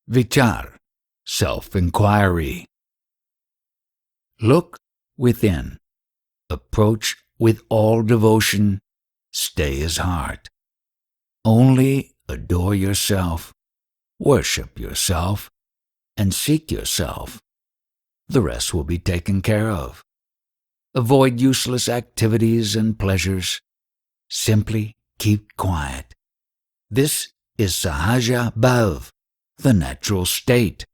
VICHAR, self-inquiry. Look within. Approach with all devotion. Stay as heart. Only adore yourself, worship yourself, and seek yourself. The rest will be taken care of. Avoid useless activities and pleasures. Simply keep quiet. This is Sahaja Bhav, the natural state.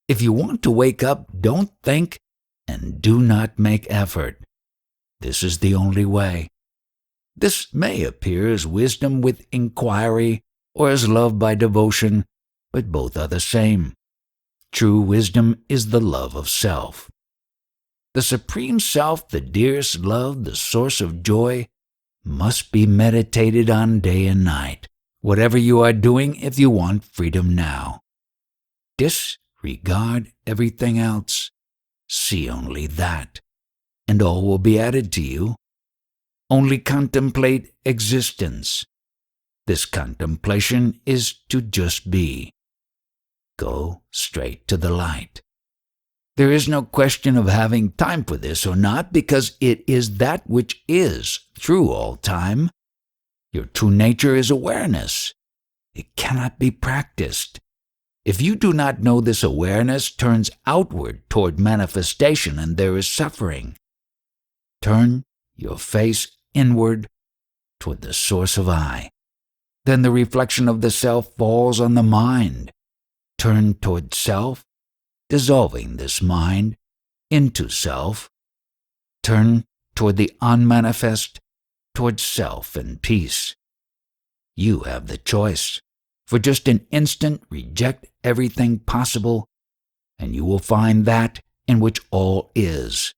If you want to wake up, don't think and do not make effort. This is the only way. This may appear as wisdom with inquiry or as love by devotion, but both are the same. True wisdom is the love of self. The Supreme Self, the dearest love, the source of joy, must be meditated on day and night, whatever you are doing if you want freedom now. Disregard everything else. See only that, and all will be added to you. Only contemplate existence. This contemplation is to just be. Go straight to the light. There is no question of having time for this or not, because it is that which is through all time. Your true nature is awareness. It cannot be practiced. If you do not know this, awareness turns outward toward manifestation, and there is suffering. Turn your face inward toward the source of I. Then the reflection of the self falls on the mind. Turn toward self, dissolving this mind into self. Turn toward the unmanifest, toward self and peace. You have the choice. For just an instant, reject everything possible, and you will find that in which all is.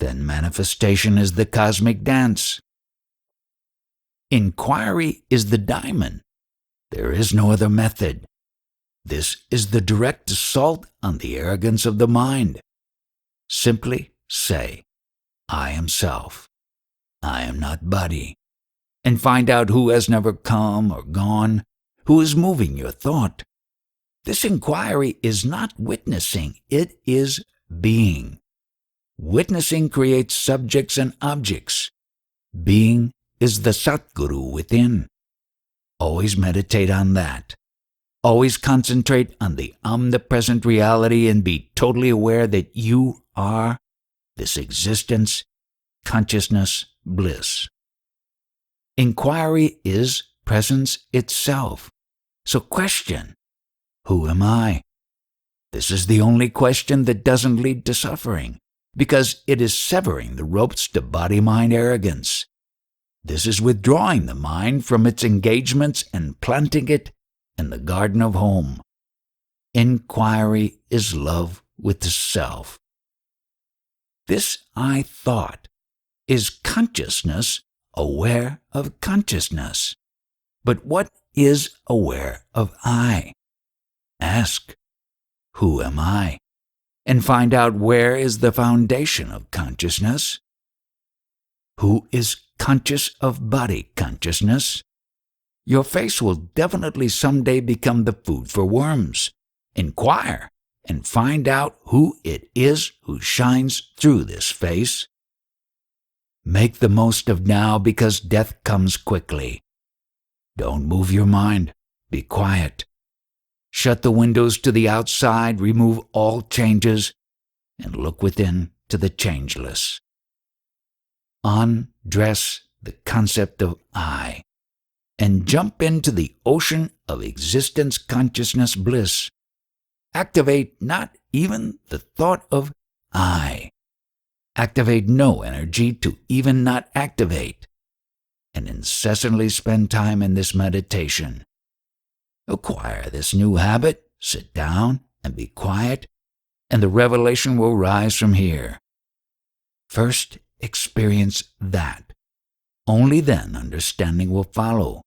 Then manifestation is the cosmic dance. Inquiry is the diamond. There is no other method. This is the direct assault on the arrogance of the mind. Simply say, I am self. I am not body. And find out who has never come or gone, who is moving your thought. This inquiry is not witnessing, it is being. Witnessing creates subjects and objects. Being is the Satguru within. Always meditate on that. Always concentrate on the omnipresent reality and be totally aware that you are this existence, consciousness, bliss. Inquiry is presence itself. So question, who am I? This is the only question that doesn't lead to suffering, because it is severing the ropes to body-mind arrogance. This is withdrawing the mind from its engagements and planting it in the garden of home. Inquiry is love with the self. This I thought is consciousness aware of consciousness. But what is aware of I? Ask, who am I? And find out where is the foundation of consciousness. Who is conscious of body consciousness? Your face will definitely someday become the food for worms. Inquire and find out who it is who shines through this face. Make the most of now, because death comes quickly. Don't move your mind. Be quiet. Shut the windows to the outside, remove all changes, and look within to the changeless. Undress the concept of I, and jump into the ocean of existence, consciousness, bliss. Activate not even the thought of I. Activate no energy to even not activate, and incessantly spend time in this meditation. Acquire this new habit, sit down and be quiet, and the revelation will rise from here. First, experience that. Only then understanding will follow.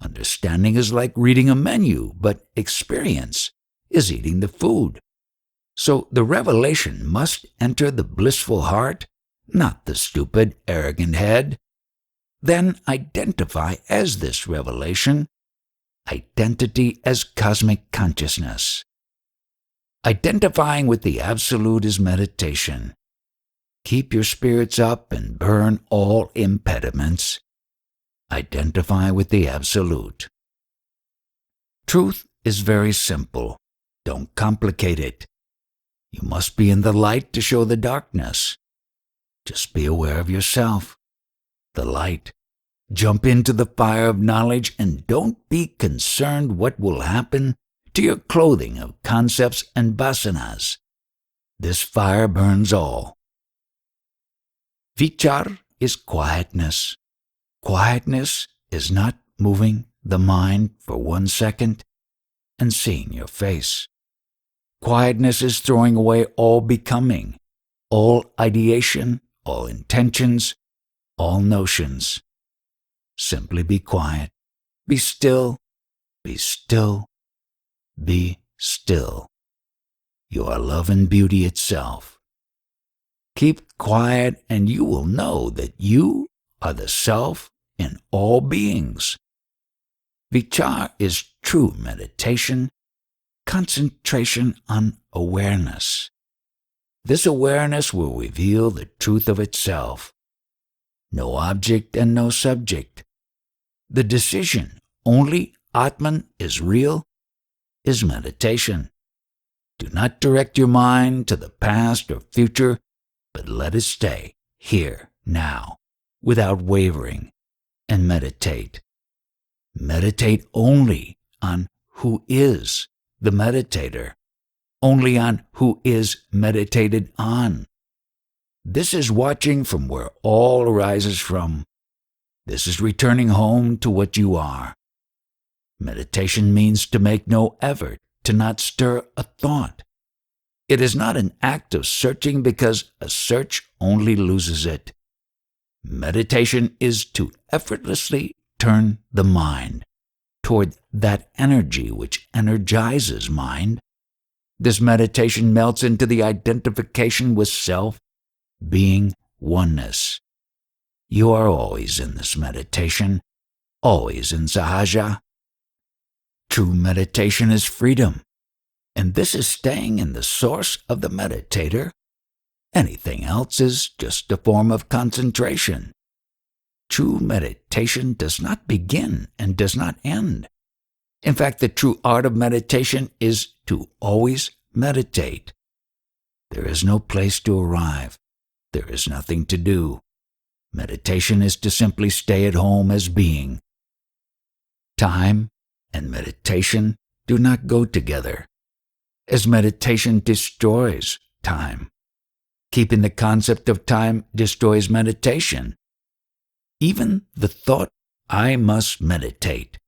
Understanding is like reading a menu, but experience is eating the food. So the revelation must enter the blissful heart, not the stupid, arrogant head. Then identify as this revelation. identity as cosmic consciousness. Identifying with the Absolute is meditation. Keep your spirits up and burn all impediments. Identify with the Absolute. Truth is very simple. Don't complicate it. You must be in the light to show the darkness. Just be aware of yourself, the light. Jump into the fire of knowledge and don't be concerned what will happen to your clothing of concepts and vasanas. This fire burns all. Vichar is quietness. Quietness is not moving the mind for 1 second and seeing your face. Quietness is throwing away all becoming, all ideation, all intentions, all notions. Simply be quiet. Be still. Be still. Be still. You are love and beauty itself. Keep quiet and you will know that you are the self in all beings. Vichar is true meditation, concentration on awareness. This awareness will reveal the truth of itself. No object and no subject. The decision, only Atman is real, is meditation. Do not direct your mind to the past or future, but let it stay here, now, without wavering, and meditate. Meditate only on who is the meditator, only on who is meditated on. This is watching from where all arises from. This is returning home to what you are. Meditation means to make no effort, to not stir a thought. It is not an act of searching because a search only loses it. Meditation is to effortlessly turn the mind toward that energy which energizes mind. This meditation melts into the identification with self, being oneness. You are always in this meditation, always in Sahaja. True meditation is freedom, and this is staying in the source of the meditator. Anything else is just a form of concentration. True meditation does not begin and does not end. In fact, the true art of meditation is to always meditate. There is no place to arrive. There is nothing to do. Meditation is to simply stay at home as being. Time and meditation do not go together, as meditation destroys time. Keeping the concept of time destroys meditation. Even the thought, I must meditate,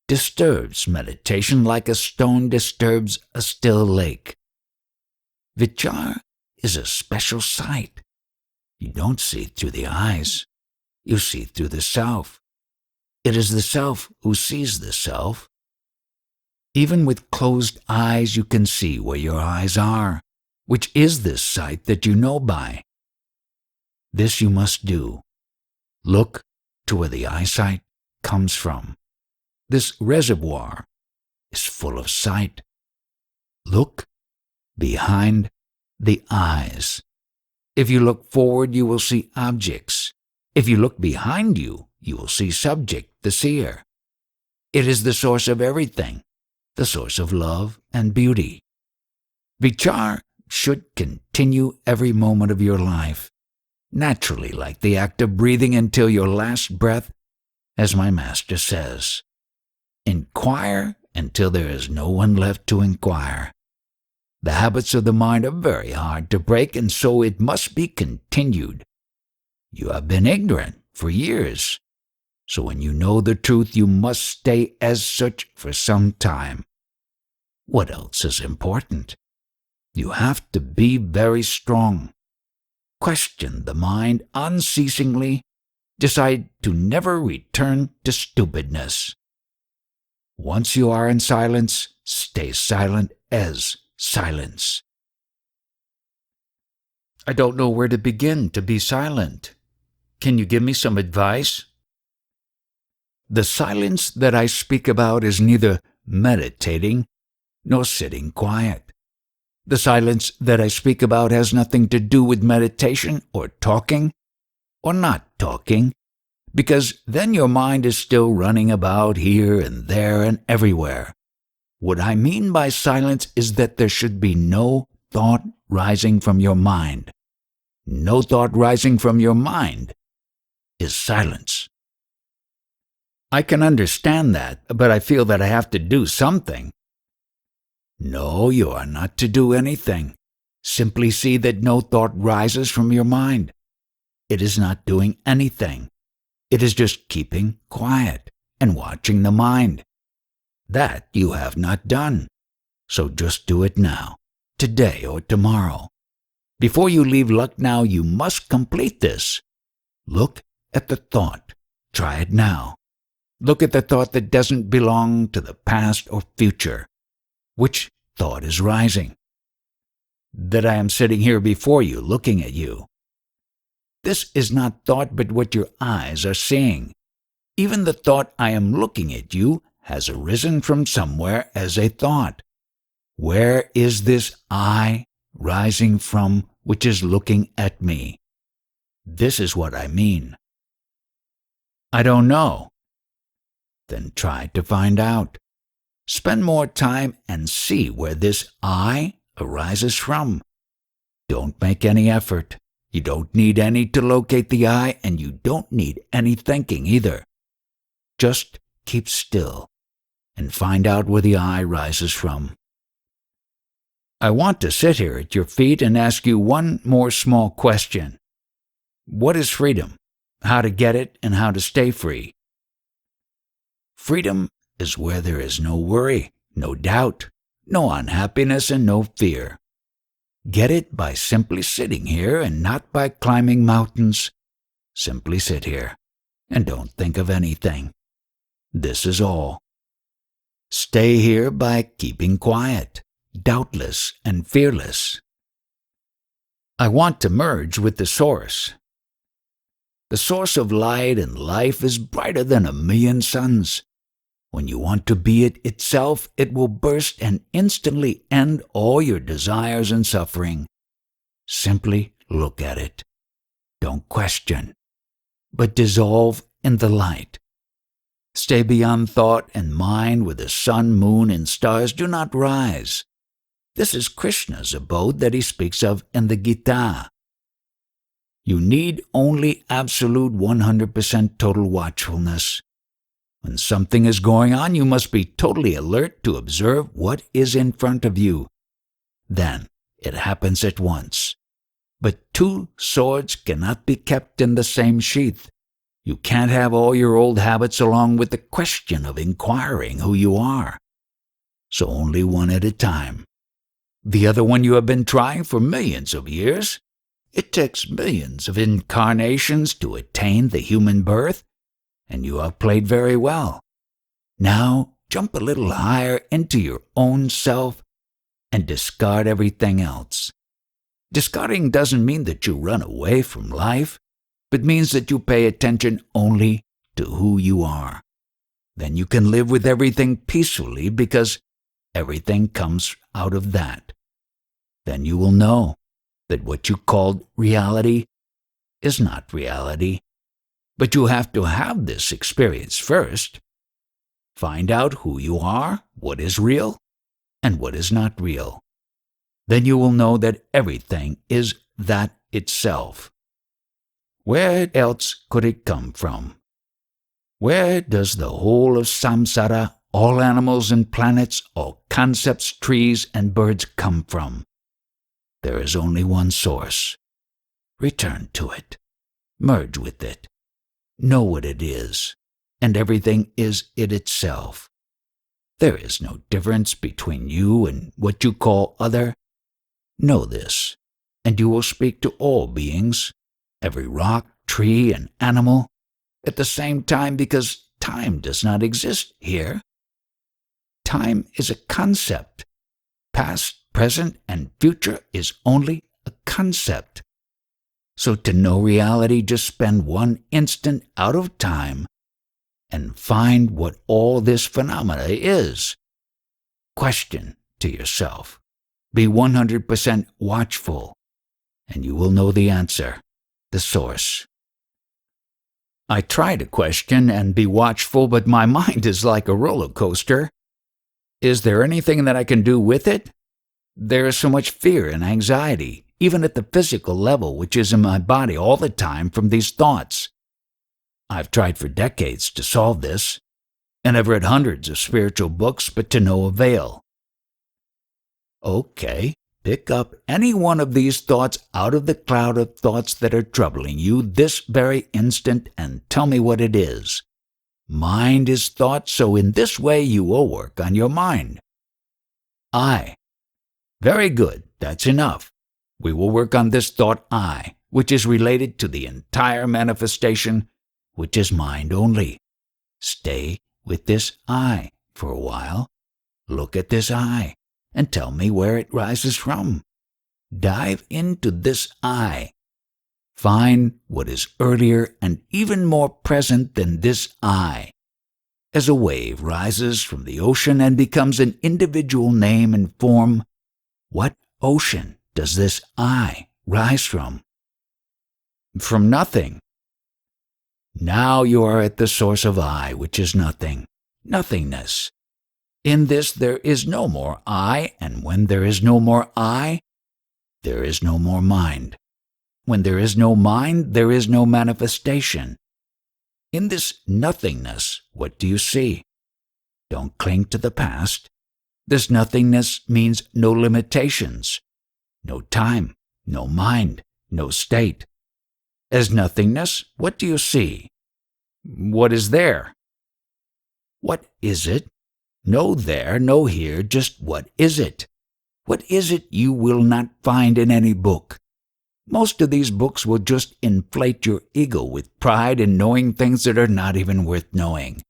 disturbs meditation like a stone disturbs a still lake. Vichar is a special sight. You don't see through the eyes. You see through the self. It is the self who sees the self. Even with closed eyes you can see where your eyes are, which is this sight that you know by. This you must do. Look to where the eyesight comes from. This reservoir is full of sight. Look behind the eyes. If you look forward, you will see objects. If you look behind you, you will see subject, the seer. It is the source of everything, the source of love and beauty. Vichar should continue every moment of your life, naturally like the act of breathing until your last breath, as my master says. Inquire until there is no one left to inquire. The habits of the mind are very hard to break, and so it must be continued. You have been ignorant for years, so when you know the truth, you must stay as such for some time. What else is important? You have to be very strong. Question the mind unceasingly. Decide to never return to stupidness. Once you are in silence, stay silent as silence. I don't know where to begin to be silent. Can you give me some advice? The silence that I speak about is neither meditating nor sitting quiet. The silence that I speak about has nothing to do with meditation or talking or not talking, because then your mind is still running about here and there and everywhere. What I mean by silence is that there should be no thought rising from your mind. No thought rising from your mind is silence. I can understand that, but I feel that I have to do something. No, you are not to do anything. Simply see that no thought rises from your mind. It is not doing anything. It is just keeping quiet and watching the mind. That you have not done. So just do it now, today or tomorrow. Before you leave Lucknow, you must complete this. Look at the thought. Try it now. Look at the thought that doesn't belong to the past or future. Which thought is rising? That I am sitting here before you, looking at you. This is not thought, but what your eyes are seeing. Even the thought I am looking at you has arisen from somewhere as a thought. Where is this I rising from which is looking at me? This is what I mean. I don't know. Then try to find out. Spend more time and see where this I arises from. Don't make any effort. You don't need any to locate the I, and you don't need any thinking either. Just keep still and find out where the I rises from. I want to sit here at your feet and ask you one more small question. What is freedom? How to get it and how to stay free? Freedom is where there is no worry, no doubt, no unhappiness, and no fear. Get it by simply sitting here and not by climbing mountains. Simply sit here and don't think of anything. This is all. Stay here by keeping quiet, doubtless and fearless. I want to merge with the source. The source of light and life is brighter than 1,000,000 suns. When you want to be it itself, it will burst and instantly end all your desires and suffering. Simply look at it. Don't question, but dissolve in the light. Stay beyond thought and mind where the sun, moon, and stars do not rise. This is Krishna's abode that he speaks of in the Gita. You need only absolute 100% total watchfulness. When something is going on, you must be totally alert to observe what is in front of you. Then it happens at once. But two swords cannot be kept in the same sheath. You can't have all your old habits along with the question of inquiring who you are. So only one at a time. The other one you have been trying for millions of years. It takes millions of incarnations to attain the human birth, and you have played very well. Now jump a little higher into your own self and discard everything else. Discarding doesn't mean that you run away from life, but means that you pay attention only to who you are. Then you can live with everything peacefully because everything comes out of that. Then you will know that what you called reality is not reality. But you have to have this experience first. Find out who you are, what is real, and what is not real. Then you will know that everything is that itself. Where else could it come from? Where does the whole of samsara, all animals and planets, all concepts, trees, and birds come from? There is only one source. Return to it. Merge with it. Know what it is, and everything is it itself. There is no difference between you and what you call other. Know this, and you will speak to all beings, every rock, tree, and animal, at the same time, because time does not exist here. Time is a concept. Past, present, and future is only a concept. So to know reality, just spend one instant out of time and find what all this phenomena is. Question to yourself. Be 100% watchful, and you will know the answer, the source. I try to question and be watchful, but my mind is like a roller coaster. Is there anything that I can do with it? There is so much fear and anxiety, even at the physical level, which is in my body all the time from these thoughts. I've tried for decades to solve this, and I've read hundreds of spiritual books, but to no avail. Okay, pick up any one of these thoughts out of the cloud of thoughts that are troubling you this very instant and tell me what it is. Mind is thought, so in this way you will work on your mind. I. Very good, that's enough. We will work on this thought I, which is related to the entire manifestation, which is mind only. Stay with this I for a while. Look at this I and tell me where it rises from. Dive into this I. Find what is earlier and even more present than this I. As a wave rises from the ocean and becomes an individual name and form, what ocean does this I rise from? From nothing. Now you are at the source of I, which is nothing, nothingness. In this there is no more I, and when there is no more I, there is no more mind. When there is no mind, there is no manifestation. In this nothingness, what do you see? Don't cling to the past. This nothingness means no limitations, no time, no mind, no state. As nothingness, what do you see? What is there? What is it? No there, no here, just what is it? What is it you will not find in any book? Most of these books will just inflate your ego with pride in knowing things that are not even worth knowing.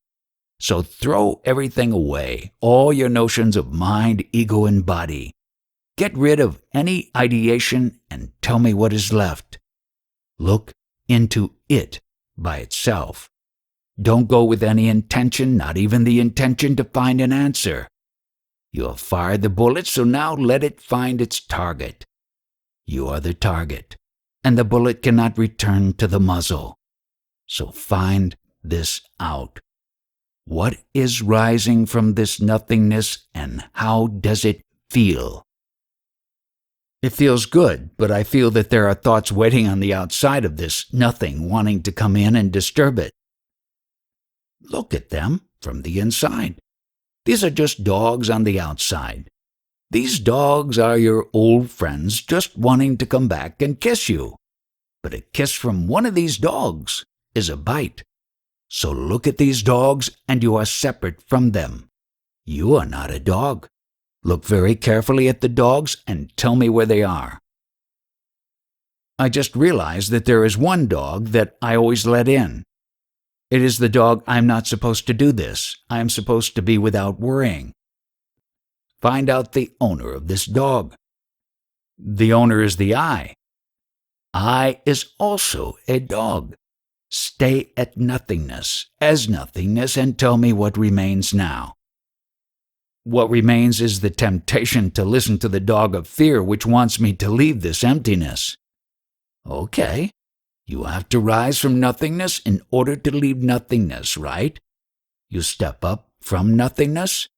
So throw everything away, all your notions of mind, ego, and body. Get rid of any ideation and tell me what is left. Look into it by itself. Don't go with any intention, not even the intention to find an answer. You have fired the bullet, so now let it find its target. You are the target, and the bullet cannot return to the muzzle. So find this out. What is rising from this nothingness, and how does it feel? It feels good, but I feel that there are thoughts waiting on the outside of this nothing, wanting to come in and disturb it. Look at them from the inside. These are just dogs on the outside. These dogs are your old friends just wanting to come back and kiss you. But a kiss from one of these dogs is a bite. So look at these dogs and you are separate from them. You are not a dog. Look very carefully at the dogs and tell me where they are. I just realized that there is one dog that I always let in. It is the dog I'm not supposed to do this. I am supposed to be without worrying. Find out the owner of this dog. The owner is the I. I is also a dog. Stay at nothingness, as nothingness, and tell me what remains now. What remains is the temptation to listen to the dog of fear which wants me to leave this emptiness. Okay, you have to rise from nothingness in order to leave nothingness, right? You step up from nothingness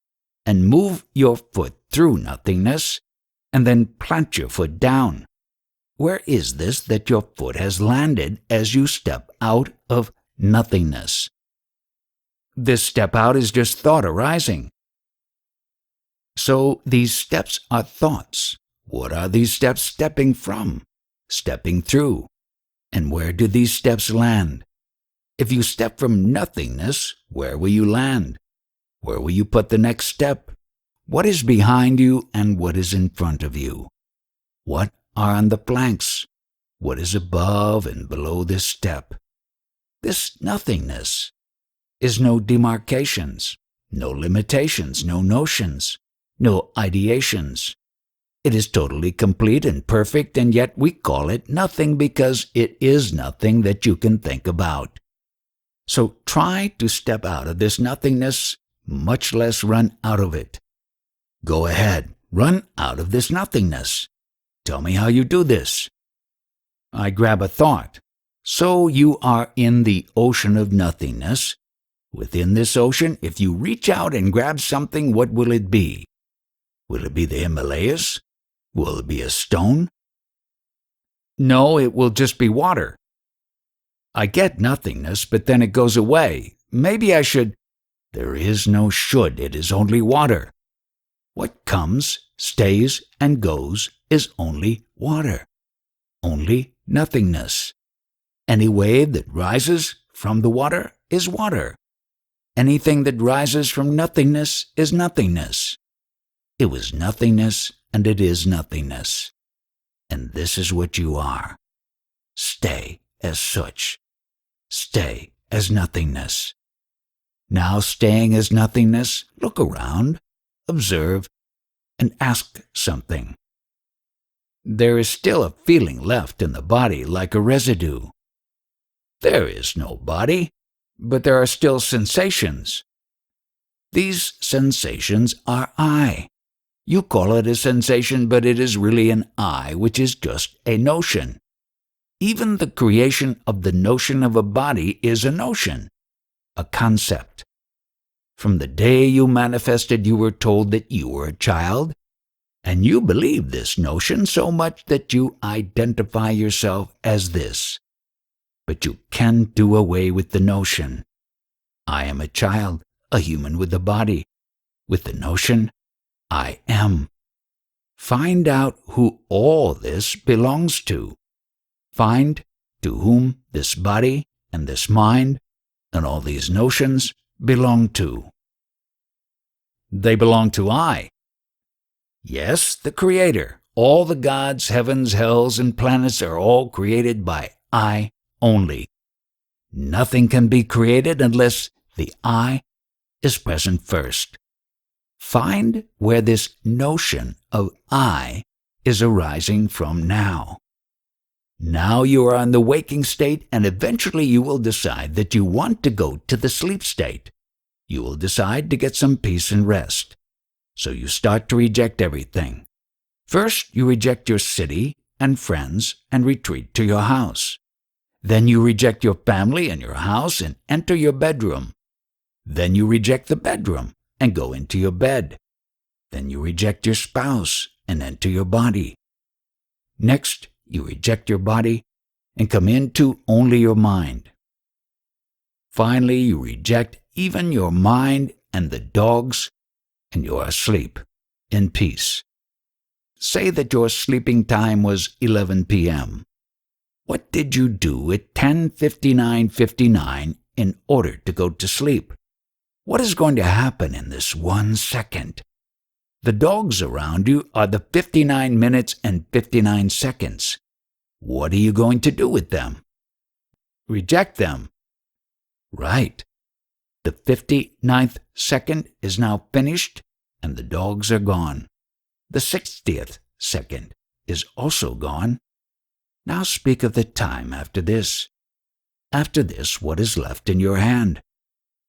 and move your foot through nothingness and then plant your foot down. Where is this that your foot has landed as you step out of nothingness? This step out is just thought arising. So these steps are thoughts. What are these steps stepping from? Stepping through. And where do these steps land? If you step from nothingness, where will you land? Where will you put the next step? What is behind you and what is in front of you? What are on the flanks? What is above and below this step? This nothingness is no demarcations, no limitations, no notions, no ideations. It is totally complete and perfect, and yet we call it nothing because it is nothing that you can think about. So try to step out of this nothingness, much less run out of it. Go ahead, run out of this nothingness. Tell me how you do this. I grab a thought. So you are in the ocean of nothingness. Within this ocean, if you reach out and grab something, what will it be? Will it be the Himalayas? Will it be a stone? No, it will just be water. I get nothingness, but then it goes away. Maybe I should. There is no should, it is only water. What comes, stays, and goes is only water. Only nothingness. Any wave that rises from the water is water. Anything that rises from nothingness is nothingness. It was nothingness, and it is nothingness. And this is what you are. Stay as such. Stay as nothingness. Now staying as nothingness, look around, observe, and ask something. There is still a feeling left in the body like a residue. There is no body, but there are still sensations. These sensations are I. You call it a sensation, but it is really an I, which is just a notion. Even the creation of the notion of a body is a notion, a concept. From the day you manifested, you were told that you were a child, and you believe this notion so much that you identify yourself as this. But you can do away with the notion. I am a child, a human with a body. With the notion, I am. Find out who all this belongs to. Find to whom this body and this mind and all these notions belong to. They belong to I. Yes, the Creator. All the gods, heavens, hells, and planets are all created by I only. Nothing can be created unless the I is present first. Find where this notion of I is arising from now. Now you are in the waking state, and eventually you will decide that you want to go to the sleep state. You will decide to get some peace and rest. So you start to reject everything. First, you reject your city and friends and retreat to your house. Then you reject your family and your house and enter your bedroom. Then you reject the bedroom and go into your bed. Then you reject your spouse and enter your body. Next, you reject your body and come into only your mind. Finally, you reject even your mind and the dogs, and you are asleep, in peace. Say that your sleeping time was 11 p.m. What did you do at 10:59:59 in order to go to sleep? What is going to happen in this 1 second? The dogs around you are the 59 minutes and 59 seconds. What are you going to do with them? Reject them. Right. The 59th second is now finished, and the dogs are gone. The 60th second is also gone. Now speak of the time after this. After this, what is left in your hand?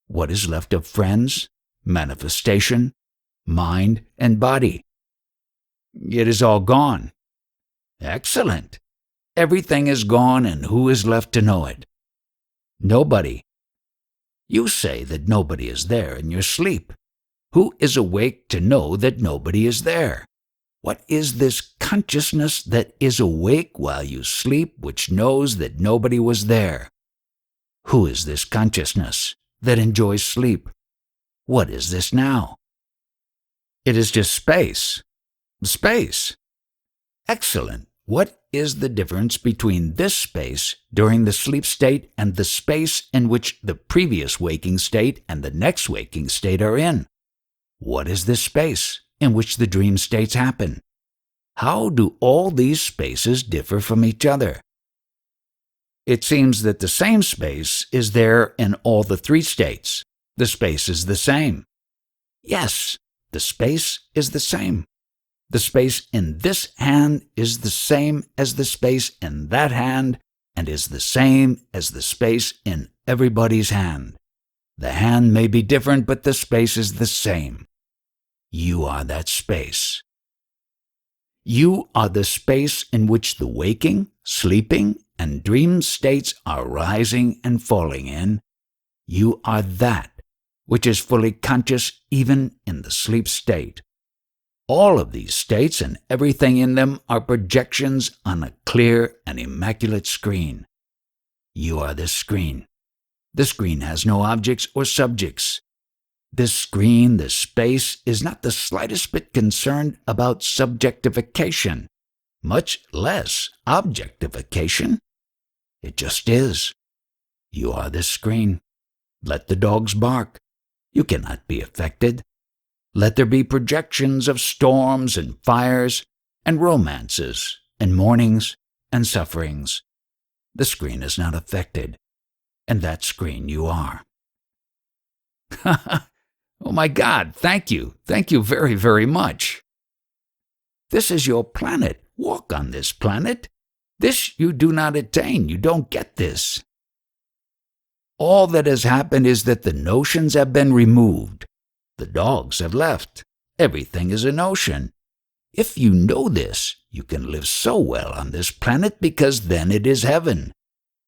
What is left of friends, manifestation, mind, and body? It is all gone. Excellent. Everything is gone, and who is left to know it? Nobody. You say that nobody is there in your sleep. Who is awake to know that nobody is there? What is this consciousness that is awake while you sleep, which knows that nobody was there? Who is this consciousness that enjoys sleep? What is this now? It is just space. Space. Excellent. What is the difference between this space during the sleep state and the space in which the previous waking state and the next waking state are in? What is this space in which the dream states happen? How do all these spaces differ from each other? It seems that the same space is there in all the three states. The space is the same. Yes, the space is the same. The space in this hand is the same as the space in that hand, and is the same as the space in everybody's hand. The hand may be different, but the space is the same. You are that space. You are the space in which the waking, sleeping, and dream states are rising and falling in. You are that which is fully conscious even in the sleep state. All of these states and everything in them are projections on a clear and immaculate screen. You are this screen. The screen has no objects or subjects. This screen, this space, is not the slightest bit concerned about subjectification, much less objectification. It just is. You are this screen. Let the dogs bark. You cannot be affected. Let there be projections of storms and fires and romances and mournings and sufferings. The screen is not affected, and that screen you are. Oh my God, thank you. Thank you very, very much. This is your planet. Walk on this planet. This you do not attain. You don't get this. All that has happened is that the notions have been removed. The dogs have left. Everything is a notion. If you know this, you can live so well on this planet because then it is heaven.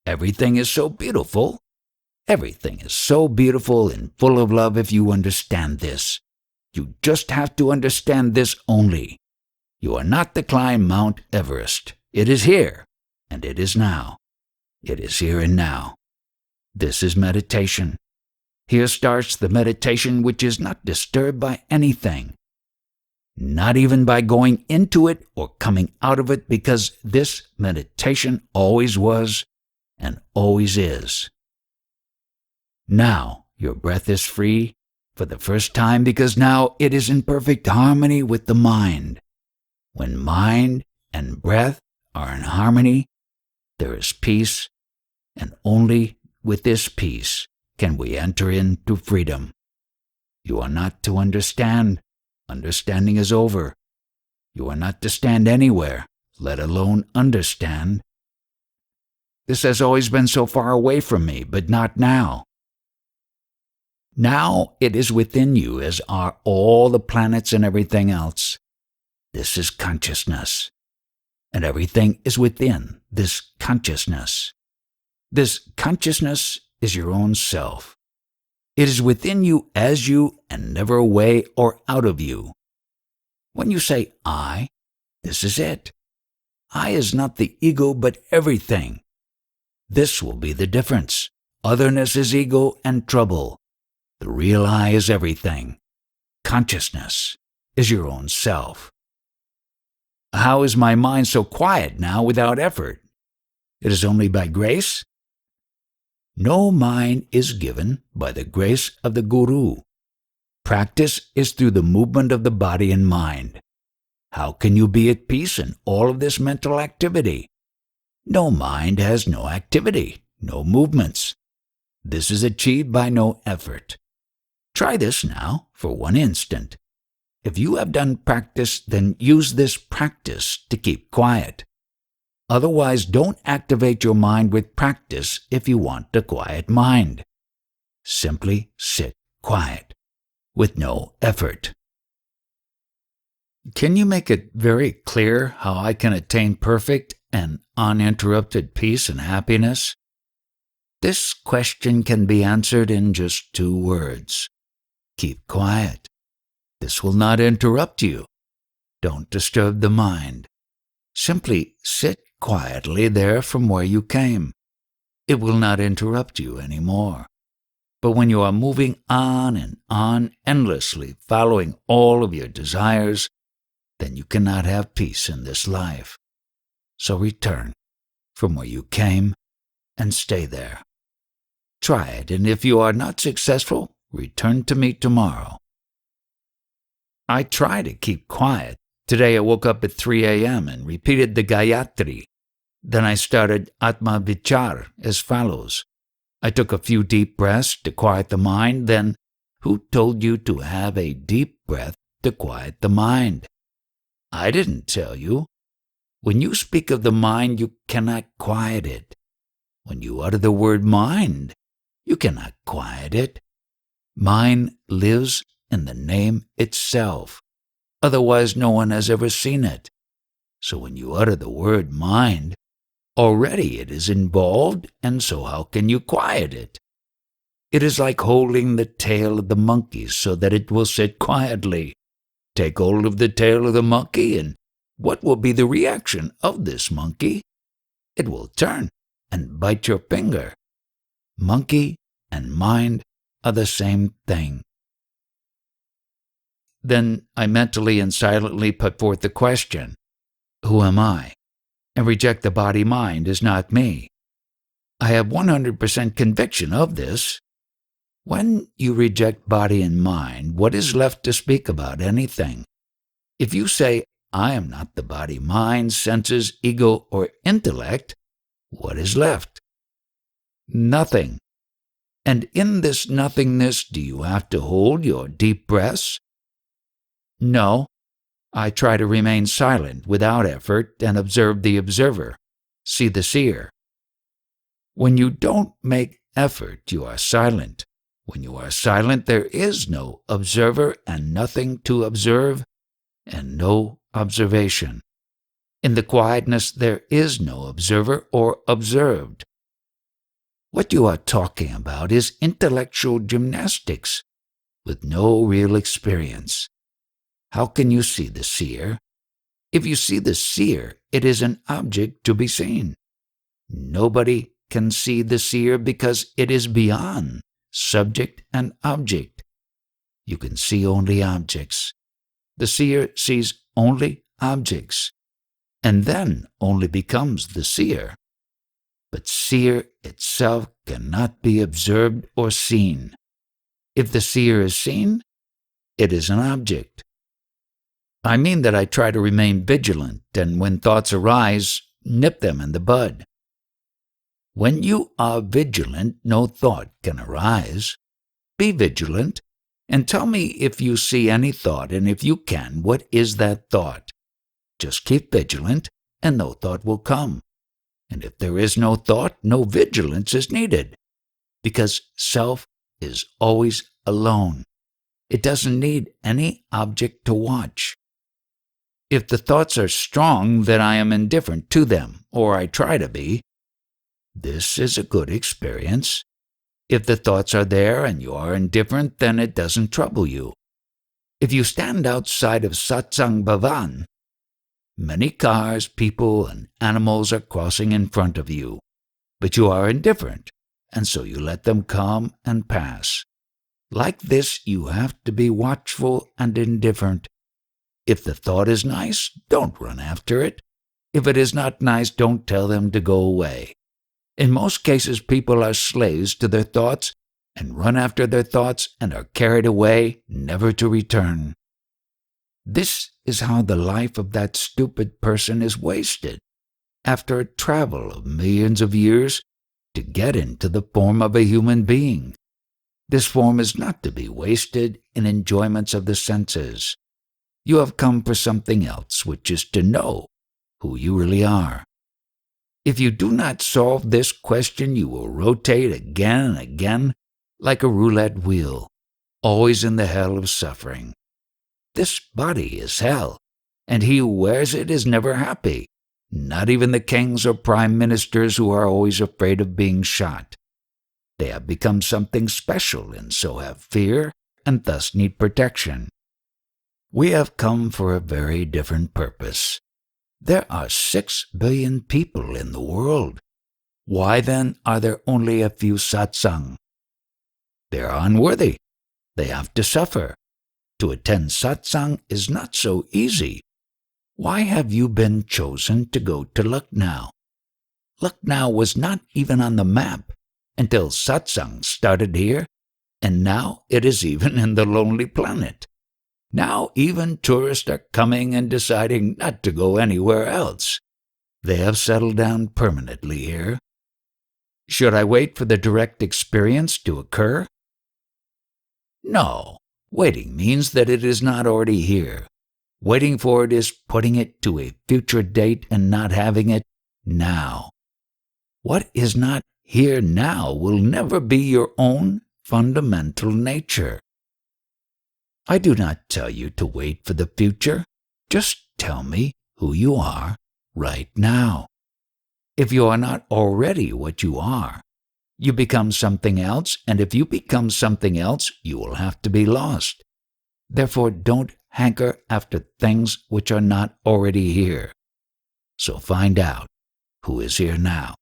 Everything is so beautiful. Everything is so beautiful and full of love if you understand this. You just have to understand this only. You are not to climb Mount Everest. It is here, and it is now. It is here and now. This is meditation. Here starts the meditation which is not disturbed by anything. Not even by going into it or coming out of it, because this meditation always was and always is. Now your breath is free for the first time because now it is in perfect harmony with the mind. When mind and breath are in harmony, there is peace, and only with this peace can we enter into freedom. You are not to understand. Understanding is over. You are not to stand anywhere, let alone understand. This has always been so far away from me, but not now. Now it is within you, as are all the planets and everything else. This is consciousness, and everything is within this consciousness. This consciousness is your own self. It is within you as you and never away or out of you. When you say I, this is it. I is not the ego but everything. This will be the difference. Otherness is ego and trouble. The real I is everything. Consciousness is your own self. How is my mind so quiet now without effort? It is only by grace. No mind is given by the grace of the Guru. Practice is through the movement of the body and mind. How can you be at peace in all of this mental activity? No mind has no activity, no movements. This is achieved by no effort. Try this now for 1 instant. If you have done practice, then use this practice to keep quiet. Otherwise, don't activate your mind with practice if you want a quiet mind. Simply sit quiet, with no effort. Can you make it very clear how I can attain perfect and uninterrupted peace and happiness? This question can be answered in just 2 words. Keep quiet. This will not interrupt you. Don't disturb the mind. Simply sit quietly there from where you came. It will not interrupt you anymore. But when you are moving on and on, endlessly following all of your desires, then you cannot have peace in this life. So return from where you came and stay there. Try it, and if you are not successful, return to me tomorrow. I try to keep quiet. Today I woke up at 3 a.m. and repeated the Gayatri. Then I started Atma-vichara as follows. I took a few deep breaths to quiet the mind. Then, who told you to have a deep breath to quiet the mind? I didn't tell you. When you speak of the mind, you cannot quiet it. When you utter the word mind, you cannot quiet it. Mind lives in the name itself. Otherwise, no one has ever seen it. So when you utter the word mind, already it is involved, and so how can you quiet it? It is like holding the tail of the monkey so that it will sit quietly. Take hold of the tail of the monkey, and what will be the reaction of this monkey? It will turn and bite your finger. Monkey and mind are the same thing. Then I mentally and silently put forth the question, who am I? And reject the body-mind as not me. I have 100% conviction of this. When you reject body and mind, what is left to speak about anything? If you say, I am not the body, mind, senses, ego, or intellect, what is left? Nothing. And in this nothingness, do you have to hold your deep breaths? No. I try to remain silent without effort and observe the observer, see the seer. When you don't make effort, you are silent. When you are silent, there is no observer and nothing to observe and no observation. In the quietness, there is no observer or observed. What you are talking about is intellectual gymnastics with no real experience. How can you see the seer? If you see the seer, it is an object to be seen. Nobody can see the seer because it is beyond subject and object. You can see only objects. The seer sees only objects, and then only becomes the seer. But seer itself cannot be observed or seen. If the seer is seen, it is an object. I mean that I try to remain vigilant, and when thoughts arise, nip them in the bud. When you are vigilant, no thought can arise. Be vigilant, and tell me if you see any thought, and if you can, what is that thought? Just keep vigilant, and no thought will come. And if there is no thought, no vigilance is needed, because self is always alone. It doesn't need any object to watch. If the thoughts are strong, then I am indifferent to them, or I try to be. This is a good experience. If the thoughts are there and you are indifferent, then it doesn't trouble you. If you stand outside of satsang bhavan, many cars, people, and animals are crossing in front of you, but you are indifferent, and so you let them come and pass. Like this, you have to be watchful and indifferent. If the thought is nice, don't run after it. If it is not nice, don't tell them to go away. In most cases, people are slaves to their thoughts and run after their thoughts and are carried away, never to return. This is how the life of that stupid person is wasted, after a travel of millions of years to get into the form of a human being. This form is not to be wasted in enjoyments of the senses. You have come for something else, which is to know who you really are. If you do not solve this question, you will rotate again and again like a roulette wheel, always in the hell of suffering. This body is hell, and he who wears it is never happy, not even the kings or prime ministers who are always afraid of being shot. They have become something special and so have fear and thus need protection. We have come for a very different purpose. There are 6 billion people in the world. Why then are there only a few satsang? They are unworthy. They have to suffer. To attend satsang is not so easy. Why have you been chosen to go to Lucknow? Lucknow was not even on the map until satsang started here, and now it is even in the Lonely Planet. Now even tourists are coming and deciding not to go anywhere else. They have settled down permanently here. Should I wait for the direct experience to occur? No. Waiting means that it is not already here. Waiting for it is putting it to a future date and not having it now. What is not here now will never be your own fundamental nature. I do not tell you to wait for the future. Just tell me who you are right now. If you are not already what you are, you become something else, and if you become something else, you will have to be lost. Therefore, don't hanker after things which are not already here. So find out who is here now.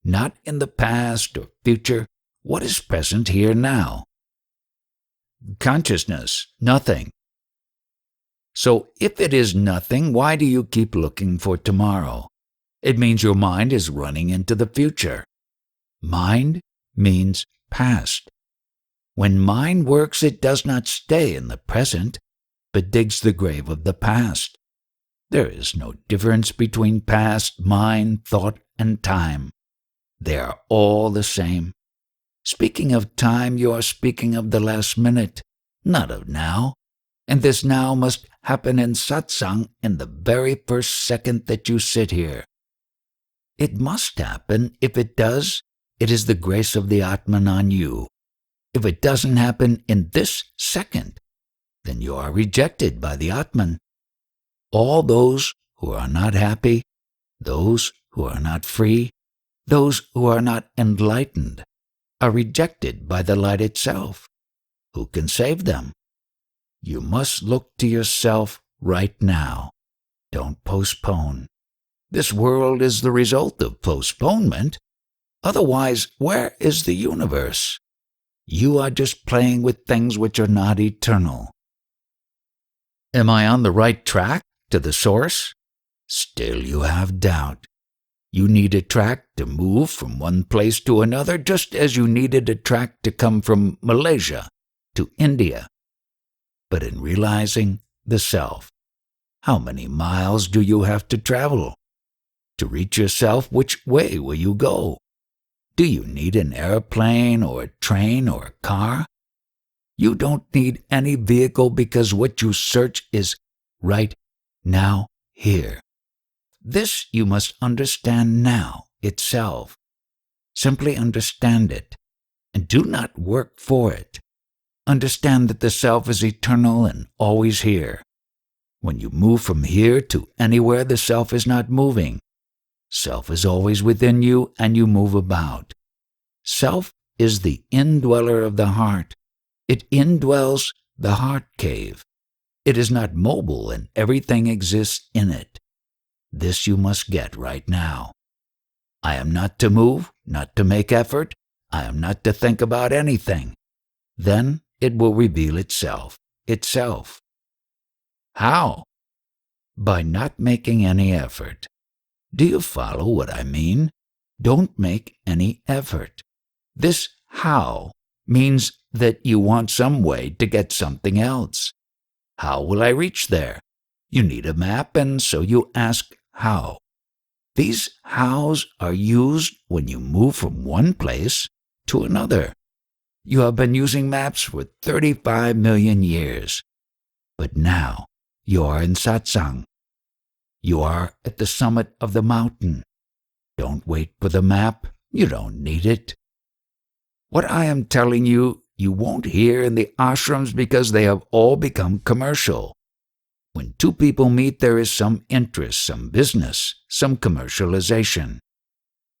Not in the past or future, what is present here now? Consciousness, nothing. So if it is nothing, why do you keep looking for tomorrow? It means your mind is running into the future. Mind means past. When mind works, it does not stay in the present, but digs the grave of the past. There is no difference between past, mind, thought, and time. They are all the same. Speaking of time, you are speaking of the last minute, not of now. And this now must happen in satsang in the very first second that you sit here. It must happen. If it does, it is the grace of the Atman on you. If it doesn't happen in this second, then you are rejected by the Atman. All those who are not happy, those who are not free, those who are not enlightened, are rejected by the light itself. Who can save them? You must look to yourself right now. Don't postpone. This world is the result of postponement. Otherwise, where is the universe? You are just playing with things which are not eternal. Am I on the right track to the source? Still you have doubt. You need a track to move from one place to another, just as you needed a track to come from Malaysia to India. But in realizing the self, how many miles do you have to travel? To reach yourself, which way will you go? Do you need an airplane or a train or a car? You don't need any vehicle because what you search is right now here. This you must understand now itself. Simply understand it, and do not work for it. Understand that the self is eternal and always here. When you move from here to anywhere, the self is not moving. Self is always within you, and you move about. Self is the indweller of the heart. It indwells the heart cave. It is not mobile, and everything exists in it. This you must get right now. I am not to move, not to make effort. I am not to think about anything. Then it will reveal itself. How? By not making any effort. Do you follow what I mean? Don't make any effort. This how means that you want some way to get something else. How will I reach there? You need a map, and so you ask how. These hows are used when you move from one place to another. You have been using maps for 35 million years. But now you are in satsang. You are at the summit of the mountain. Don't wait for the map. You don't need it. What I am telling you, you won't hear in the ashrams because they have all become commercial. When two people meet, there is some interest, some business, some commercialization.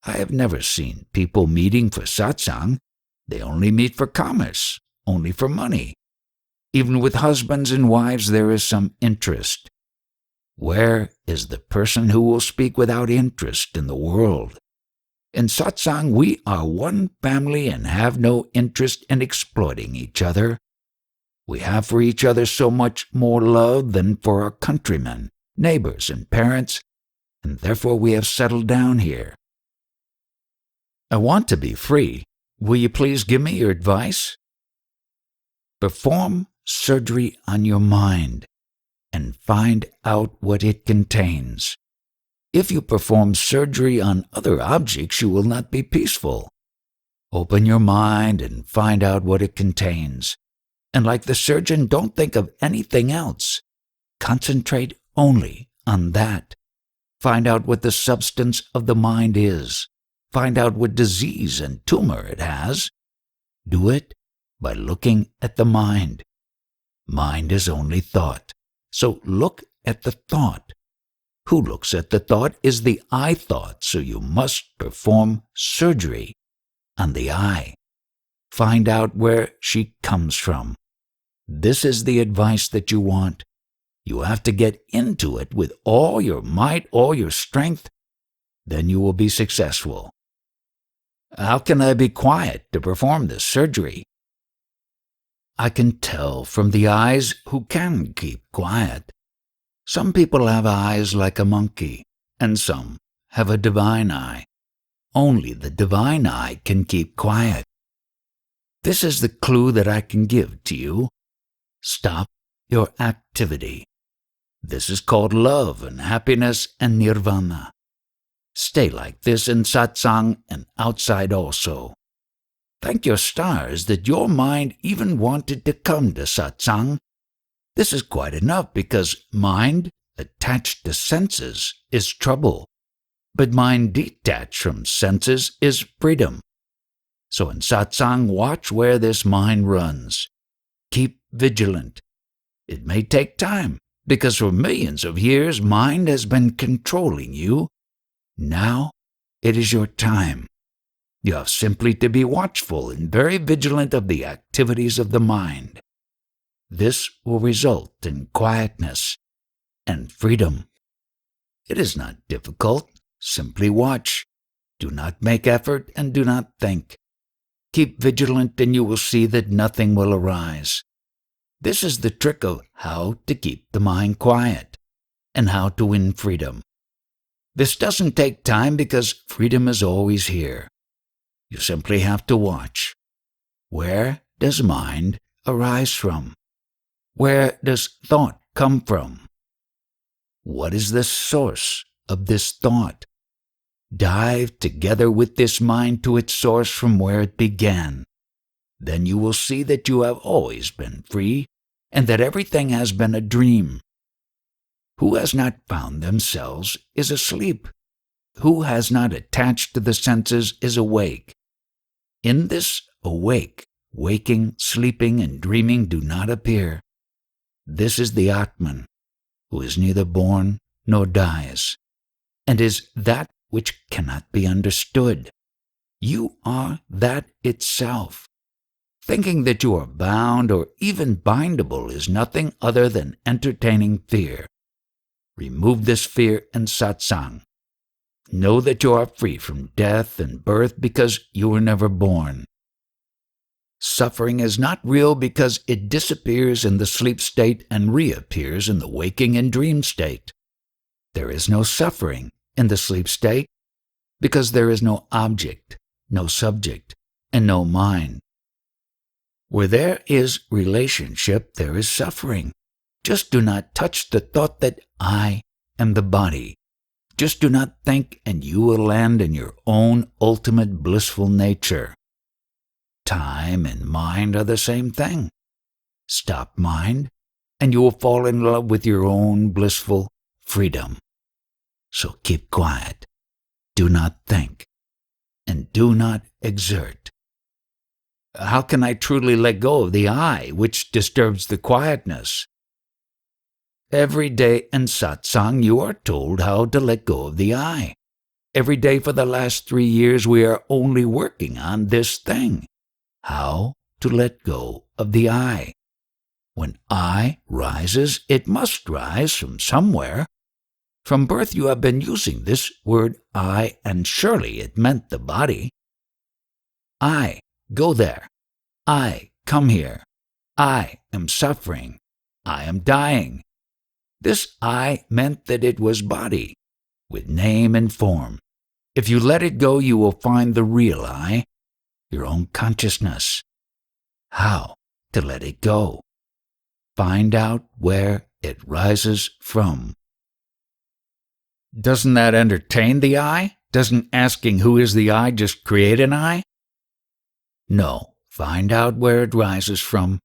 I have never seen people meeting for satsang. They only meet for commerce, only for money. Even with husbands and wives, there is some interest. Where is the person who will speak without interest in the world? In satsang, we are one family and have no interest in exploiting each other. We have for each other so much more love than for our countrymen, neighbors, and parents, and therefore we have settled down here. I want to be free. Will you please give me your advice? Perform surgery on your mind and find out what it contains. If you perform surgery on other objects, you will not be peaceful. Open your mind and find out what it contains. And like the surgeon, don't think of anything else. Concentrate only on that. Find out what the substance of the mind is. find out what disease and tumor it has. Do it by looking at the mind. Mind is only thought, so look at the thought. Who looks at the thought is the I thought, so you must perform surgery on the I. Find out where she comes from. This is the advice that you want. You have to get into it with all your might, all your strength. Then you will be successful. How can I be quiet to perform this surgery? I can tell from the eyes who can keep quiet. Some people have eyes like a monkey, and some have a divine eye. Only the divine eye can keep quiet. This is the clue that I can give to you. Stop your activity. This is called love and happiness and nirvana. Stay like this in satsang and outside also. Thank your stars that your mind even wanted to come to satsang. This is quite enough because mind attached to senses is trouble, but mind detached from senses is freedom. So in satsang, watch where this mind runs. Keep vigilant. It may take time, because for millions of years mind has been controlling you. Now it is your time. You have simply to be watchful and very vigilant of the activities of the mind. This will result in quietness and freedom. It is not difficult. Simply watch. Do not make effort and do not think. Keep vigilant and you will see that nothing will arise. This is the trick of how to keep the mind quiet and how to win freedom. This doesn't take time because freedom is always here. You simply have to watch. Where does mind arise from? Where does thought come from? What is the source of this thought? Dive together with this mind to its source from where it began. Then you will see that you have always been free and that everything has been a dream. Who has not found themselves is asleep. Who has not attached to the senses is awake. In this awake, waking, sleeping, and dreaming do not appear. This is the Atman, who is neither born nor dies, and is that which cannot be understood. You are that itself. Thinking that you are bound or even bindable is nothing other than entertaining fear. Remove this fear in satsang. Know that you are free from death and birth because you were never born. Suffering is not real because it disappears in the sleep state and reappears in the waking and dream state. There is no suffering in the sleep state because there is no object, no subject, and no mind. Where there is relationship, there is suffering. Just do not touch the thought that I am the body. Just do not think and you will land in your own ultimate blissful nature. Time and mind are the same thing. Stop mind and you will fall in love with your own blissful freedom. So keep quiet. Do not think and do not exert. How can I truly let go of the I, which disturbs the quietness? Every day in satsang, you are told how to let go of the I. Every day for the last 3 years, we are only working on this thing. How to let go of the I. When I rises, it must rise from somewhere. From birth, you have been using this word I, and surely it meant the body. I, go there. I, come here. I am suffering. I am dying. This I meant that it was body, with name and form. If you let it go, you will find the real I, your own consciousness. How to let it go? Find out where it rises from. Doesn't that entertain the I? Doesn't asking who is the I just create an I? No, find out where it rises from.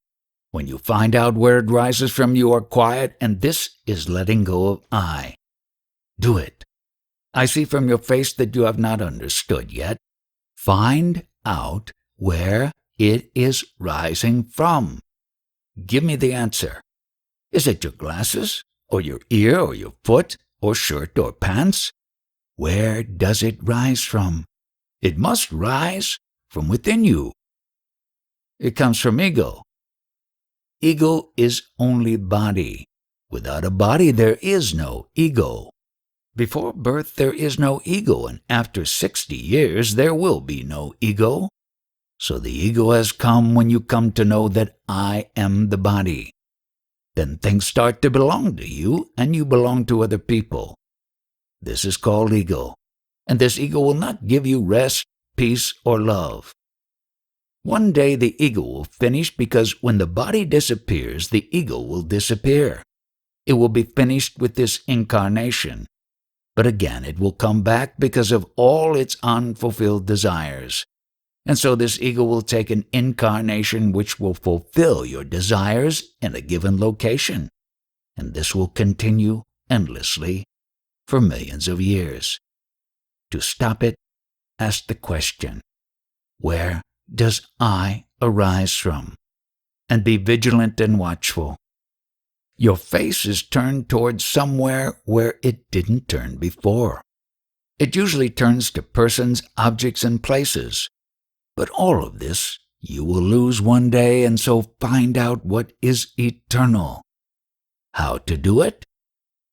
When you find out where it rises from, you are quiet, and this is letting go of I. Do it. I see from your face that you have not understood yet. Find out where it is rising from. Give me the answer. Is it your glasses, or your ear, or your foot, or shirt, or pants? Where does it rise from? It must rise from within you. It comes from ego. Ego is only body. Without a body, there is no ego. Before birth, there is no ego, and after 60 years, there will be no ego. So the ego has come when you come to know that I am the body. Then things start to belong to you, and you belong to other people. This is called ego, and this ego will not give you rest, peace, or love. One day the ego will finish, because when the body disappears, the ego will disappear. It will be finished with this incarnation. But again, it will come back because of all its unfulfilled desires. And so this ego will take an incarnation which will fulfill your desires in a given location. And this will continue endlessly for millions of years. To stop it, ask the question, where does I arise from? And be vigilant and watchful. Your face is turned towards somewhere where it didn't turn before. It usually turns to persons, objects, and places. But all of this you will lose one day, and so find out what is eternal. How to do it?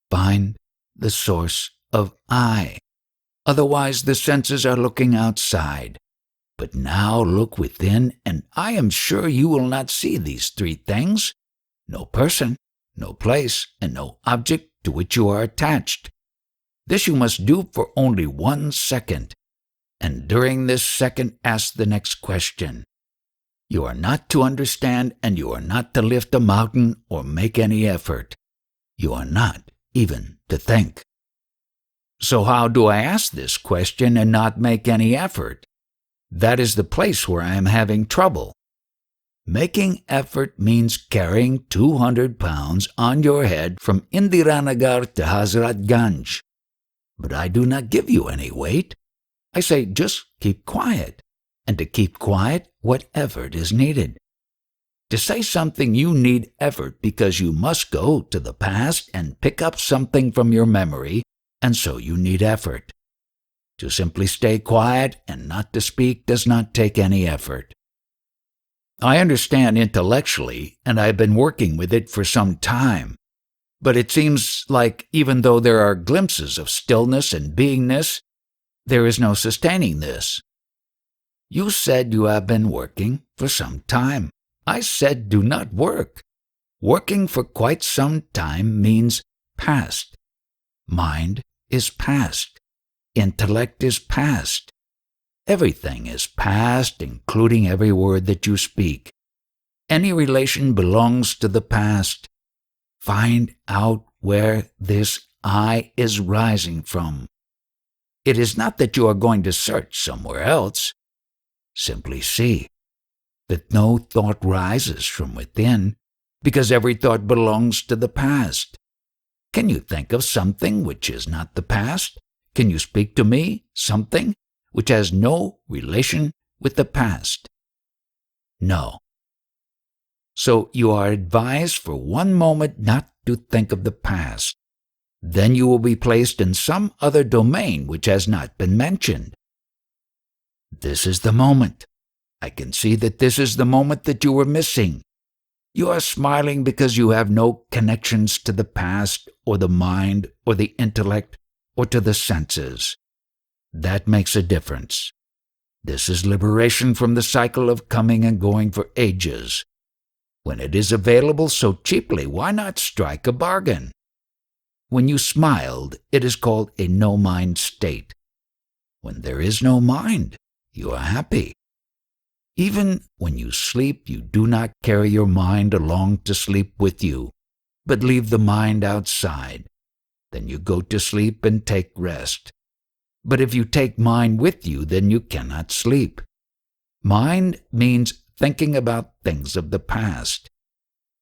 Find the source of I. Otherwise, the senses are looking outside. But now look within, and I am sure you will not see these three things: no person, no place, and no object to which you are attached. This you must do for only 1 second, and during this second ask the next question. You are not to understand, and you are not to lift a mountain or make any effort. You are not even to think. So how do I ask this question and not make any effort? That is the place where I am having trouble. Making effort means carrying 200 pounds on your head from Indiranagar to Hazrat Ganj. But I do not give you any weight. I say just keep quiet, and to keep quiet, what effort is needed? To say something, you need effort because you must go to the past and pick up something from your memory, and so you need effort. To simply stay quiet and not to speak does not take any effort. I understand intellectually, and I've been working with it for some time. But it seems like even though there are glimpses of stillness and beingness, there is no sustaining this. You said you have been working for some time. I said do not work. Working for quite some time means past. Mind is past. Intellect is past. Everything is past, including every word that you speak. Any relation belongs to the past. Find out where this I is rising from. It is not that you are going to search somewhere else. Simply see that no thought rises from within, because every thought belongs to the past. Can you think of something which is not the past? Can you speak to me something which has no relation with the past? No. So you are advised for 1 moment not to think of the past. Then you will be placed in some other domain which has not been mentioned. This is the moment. I can see that this is the moment that you were missing. You are smiling because you have no connections to the past or the mind or the intellect or to the senses. That makes a difference. This is liberation from the cycle of coming and going for ages. When it is available so cheaply, why not strike a bargain? When you smiled, it is called a no-mind state. When there is no mind, you are happy. Even when you sleep, you do not carry your mind along to sleep with you, but leave the mind outside. Then you go to sleep and take rest. But if you take mind with you, then you cannot sleep. Mind means thinking about things of the past.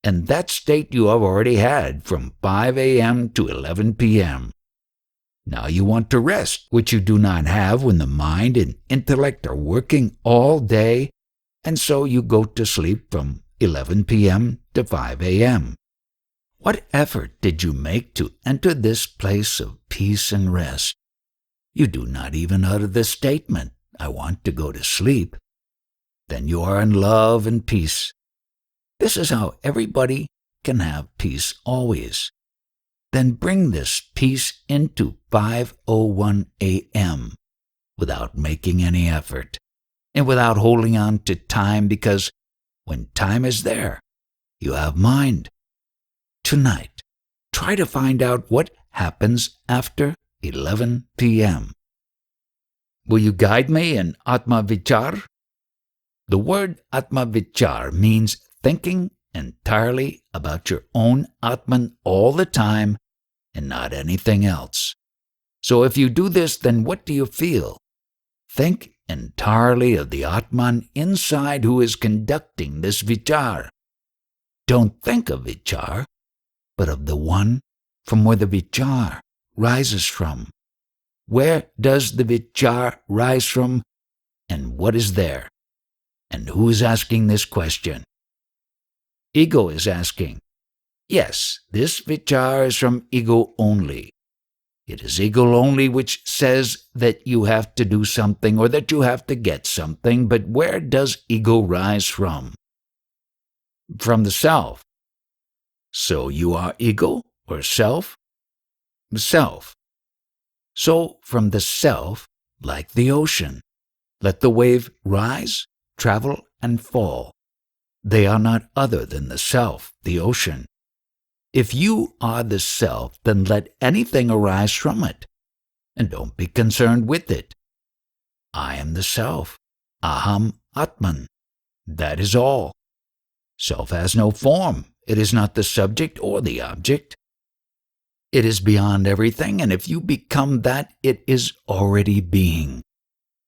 And that state you have already had from 5 a.m. to 11 p.m. Now you want to rest, which you do not have when the mind and intellect are working all day, and so you go to sleep from 11 p.m. to 5 a.m. What effort did you make to enter this place of peace and rest? You do not even utter the statement, "I want to go to sleep." Then you are in love and peace. This is how everybody can have peace always. Then bring this peace into 5:01 a.m. without making any effort and without holding on to time, because when time is there, you have mind. Tonight, try to find out what happens after 11 p.m. Will you guide me in Atma-vichara? The word Atma-vichara means thinking entirely about your own Atman all the time and not anything else. So if you do this, then what do you feel? Think entirely of the Atman inside who is conducting this vichar. Don't think of vichar, but of the one from where the vichar rises from. Where does the vichar rise from, and what is there? And who is asking this question? Ego is asking. Yes, this vichar is from ego only. It is ego only which says that you have to do something or that you have to get something, but where does ego rise from? From the self. So you are ego or self? The self. So from the self, like the ocean, let the wave rise, travel, and fall. They are not other than the self, the ocean. If you are the self, then let anything arise from it, and don't be concerned with it. I am the self, Aham Atman. That is all. Self has no form. It is not the subject or the object. It is beyond everything, and if you become that, it is already being,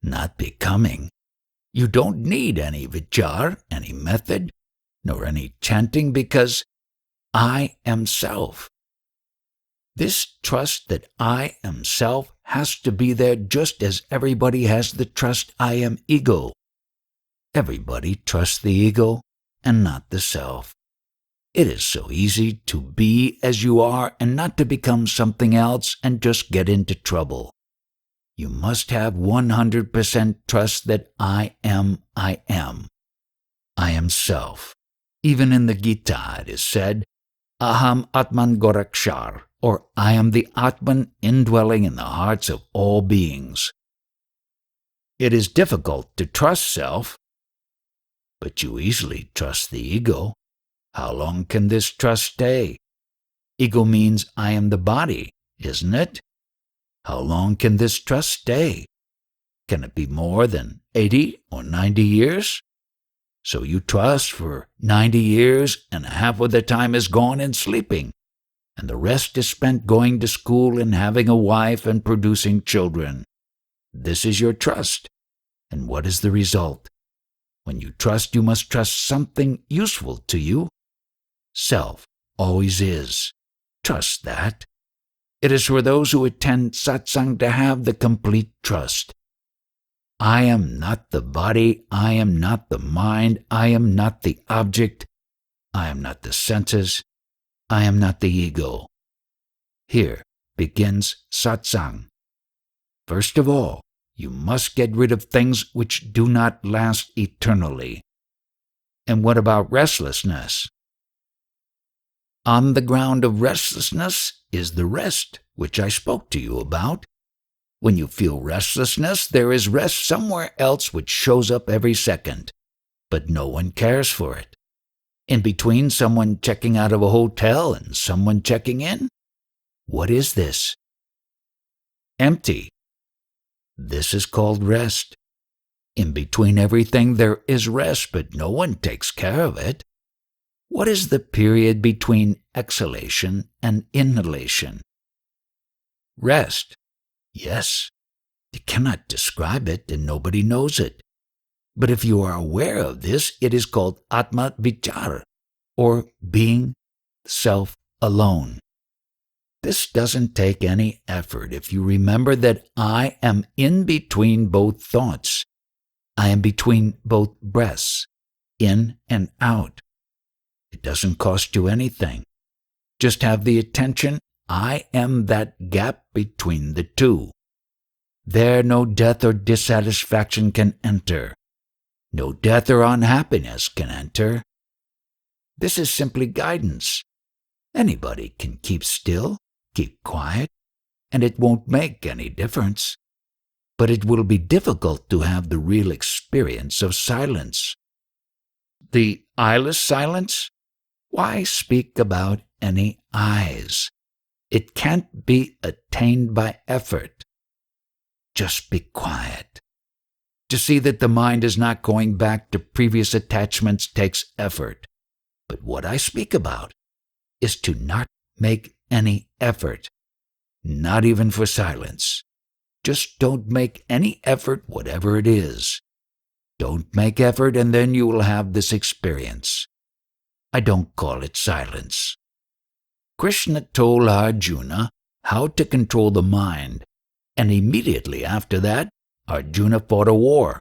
not becoming. You don't need any vichar, any method, nor any chanting, because I am self. This trust that I am self has to be there just as everybody has the trust I am ego. Everybody trusts the ego and not the self. It is so easy to be as you are and not to become something else and just get into trouble. You must have 100% trust that I am. I am self. Even in the Gita it is said, Aham Atman Gorakshar, or I am the Atman indwelling in the hearts of all beings. It is difficult to trust self, but you easily trust the ego. How long can this trust stay? Ego means I am the body, isn't it? How long can this trust stay? Can it be more than 80 or 90 years? So you trust for 90 years and half of the time is gone in sleeping, and the rest is spent going to school and having a wife and producing children. This is your trust. And what is the result? When you trust, you must trust something useful to you. Self always is. Trust that. It is for those who attend satsang to have the complete trust. I am not the body, I am not the mind, I am not the object, I am not the senses, I am not the ego. Here begins satsang. First of all, you must get rid of things which do not last eternally. And what about restlessness? On the ground of restlessness is the rest, which I spoke to you about. When you feel restlessness, there is rest somewhere else which shows up every second, but no one cares for it. In between someone checking out of a hotel and someone checking in, what is this? Empty. This is called rest. In between everything there is rest, but no one takes care of it. What is the period between exhalation and inhalation? Rest. Yes, you cannot describe it and nobody knows it. But if you are aware of this, it is called Atma-vichara, or being self alone. This doesn't take any effort if you remember that I am in between both thoughts. I am between both breaths, in and out. It doesn't cost you anything. Just have the attention, I am that gap between the two. There no death or dissatisfaction can enter. No death or unhappiness can enter. This is simply guidance. Anybody can keep still, keep quiet, and it won't make any difference. But it will be difficult to have the real experience of silence. The eyeless silence? Why speak about any eyes? It can't be attained by effort. Just be quiet. To see that the mind is not going back to previous attachments takes effort. But what I speak about is to not make any effort, not even for silence. Just don't make any effort, whatever it is. Don't make effort, and then you will have this experience. I don't call it silence. Krishna told Arjuna how to control the mind, and immediately after that, Arjuna fought a war.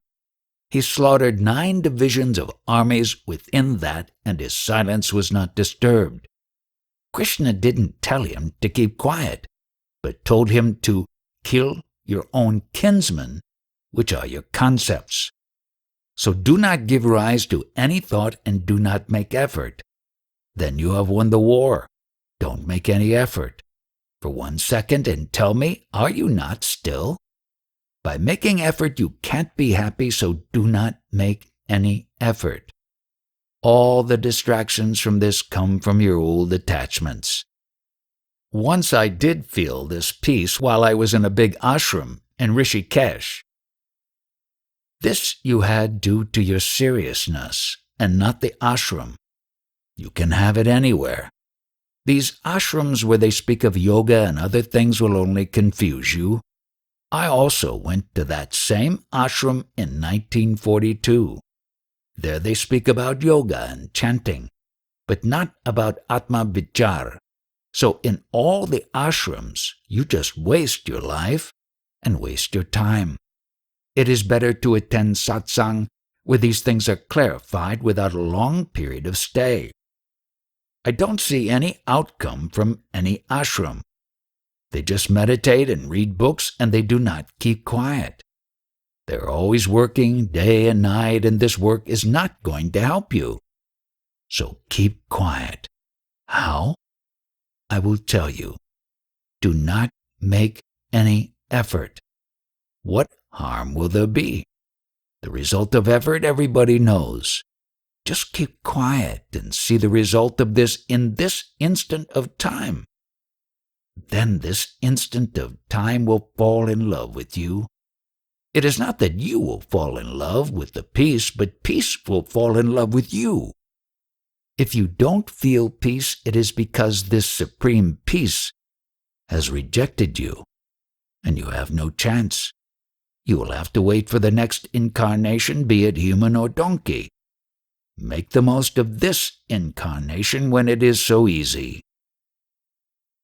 He slaughtered 9 divisions of armies within that, and his silence was not disturbed. Krishna didn't tell him to keep quiet, but told him to kill your own kinsmen, which are your concepts. So do not give rise to any thought and do not make effort. Then you have won the war. Don't make any effort. For 1 second and tell me, are you not still? By making effort you can't be happy, so do not make any effort. All the distractions from this come from your old attachments. Once I did feel this peace while I was in a big ashram in Rishikesh. This you had due to your seriousness and not the ashram. You can have it anywhere. These ashrams where they speak of yoga and other things will only confuse you. I also went to that same ashram in 1942. There they speak about yoga and chanting, but not about Atma-vichara. So in all the ashrams, you just waste your life and waste your time. It is better to attend satsang where these things are clarified without a long period of stay. I don't see any outcome from any ashram. They just meditate and read books and they do not keep quiet. They're always working day and night, and this work is not going to help you. So keep quiet. How? I will tell you. Do not make any effort. What harm will there be? The result of effort everybody knows. Just keep quiet and see the result of this in this instant of time. Then this instant of time will fall in love with you. It is not that you will fall in love with the peace, but peace will fall in love with you. If you don't feel peace, it is because this supreme peace has rejected you, and you have no chance. You will have to wait for the next incarnation, be it human or donkey. Make the most of this incarnation when it is so easy.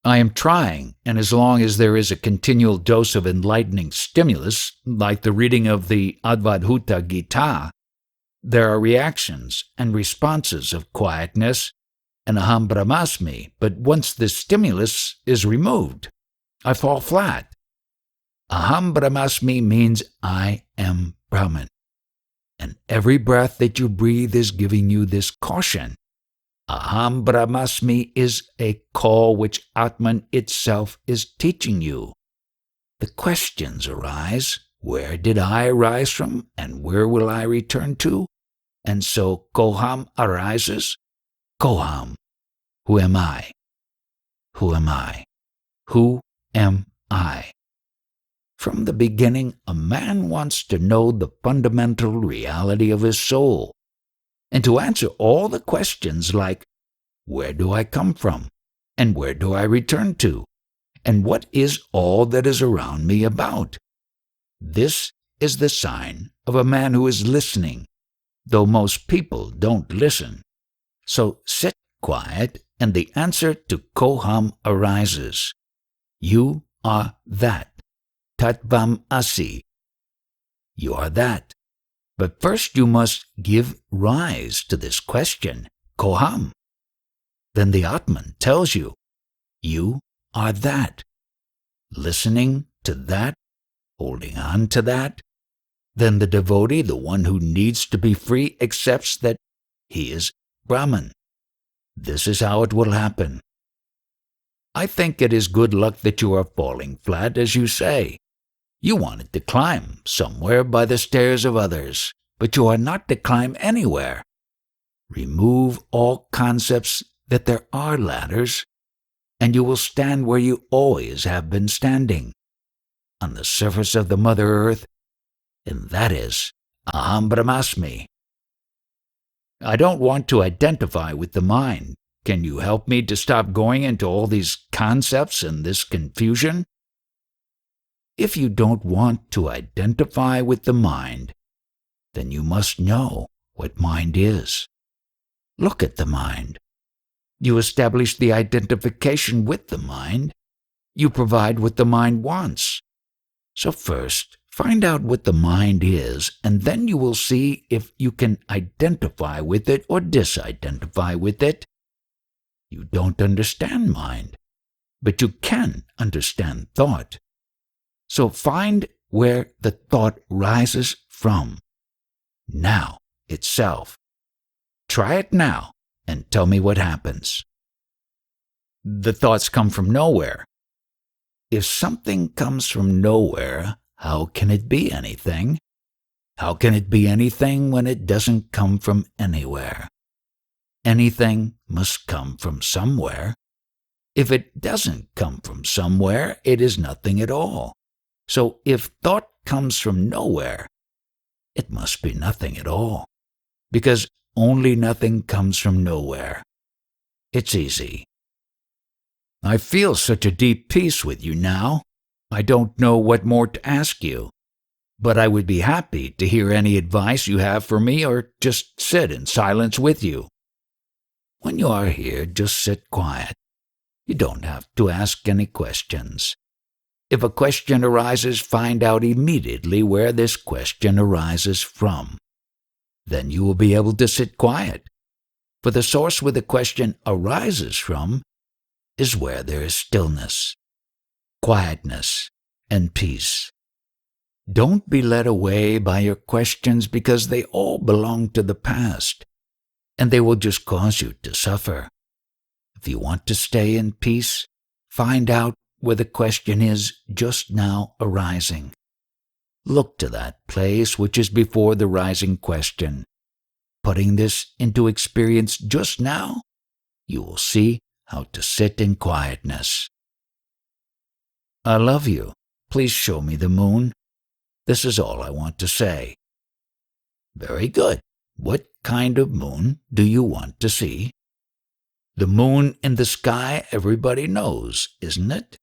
I am trying, and as long as there is a continual dose of enlightening stimulus, like the reading of the Advaita Gita, there are reactions and responses of quietness and Aham Brahmasmi, but once the stimulus is removed, I fall flat. Aham Brahmasmi means I am Brahman, and every breath that you breathe is giving you this caution. Aham Brahmasmi is a call which Atman itself is teaching you. The questions arise, where did I arise from, and where will I return to? And so Koham arises. Koham, who am I? Who am I? Who am I? From the beginning, a man wants to know the fundamental reality of his soul, and to answer all the questions like, where do I come from? And where do I return to? And what is all that is around me about? This is the sign of a man who is listening, though most people don't listen. So sit quiet, and the answer to Koham arises. You are that. Tattvam asi. You are that. But first you must give rise to this question, Koham. Then the Atman tells you, you are that. Listening to that, holding on to that, then the devotee, the one who needs to be free, accepts that he is Brahman. This is how it will happen. I think it is good luck that you are falling flat, as you say. You wanted to climb somewhere by the stairs of others, but you are not to climb anywhere. Remove all concepts that there are ladders, and you will stand where you always have been standing, on the surface of the Mother Earth, and that is Aham Brahmasmi. I don't want to identify with the mind. Can you help me to stop going into all these concepts and this confusion? If you don't want to identify with the mind, then you must know what mind is. Look at the mind. You establish the identification with the mind. You provide what the mind wants. So first, find out what the mind is, and then you will see if you can identify with it or disidentify with it. You don't understand mind, but you can understand thought. So find where the thought rises from. Now itself. Try it now and tell me what happens. The thoughts come from nowhere. If something comes from nowhere, how can it be anything? How can it be anything when it doesn't come from anywhere? Anything must come from somewhere. If it doesn't come from somewhere, it is nothing at all. So if thought comes from nowhere, it must be nothing at all, because only nothing comes from nowhere. It's easy. I feel such a deep peace with you now. I don't know what more to ask you, but I would be happy to hear any advice you have for me or just sit in silence with you. When you are here, just sit quiet. You don't have to ask any questions. If a question arises, find out immediately where this question arises from. Then you will be able to sit quiet. For the source where the question arises from is where there is stillness, quietness, and peace. Don't be led away by your questions because they all belong to the past, and they will just cause you to suffer. If you want to stay in peace, find out where the question is just now arising. Look to that place which is before the rising question. Putting this into experience just now, you will see how to sit in quietness. I love you. Please show me the moon. This is all I want to say. Very good. What kind of moon do you want to see? The moon in the sky everybody knows, isn't it?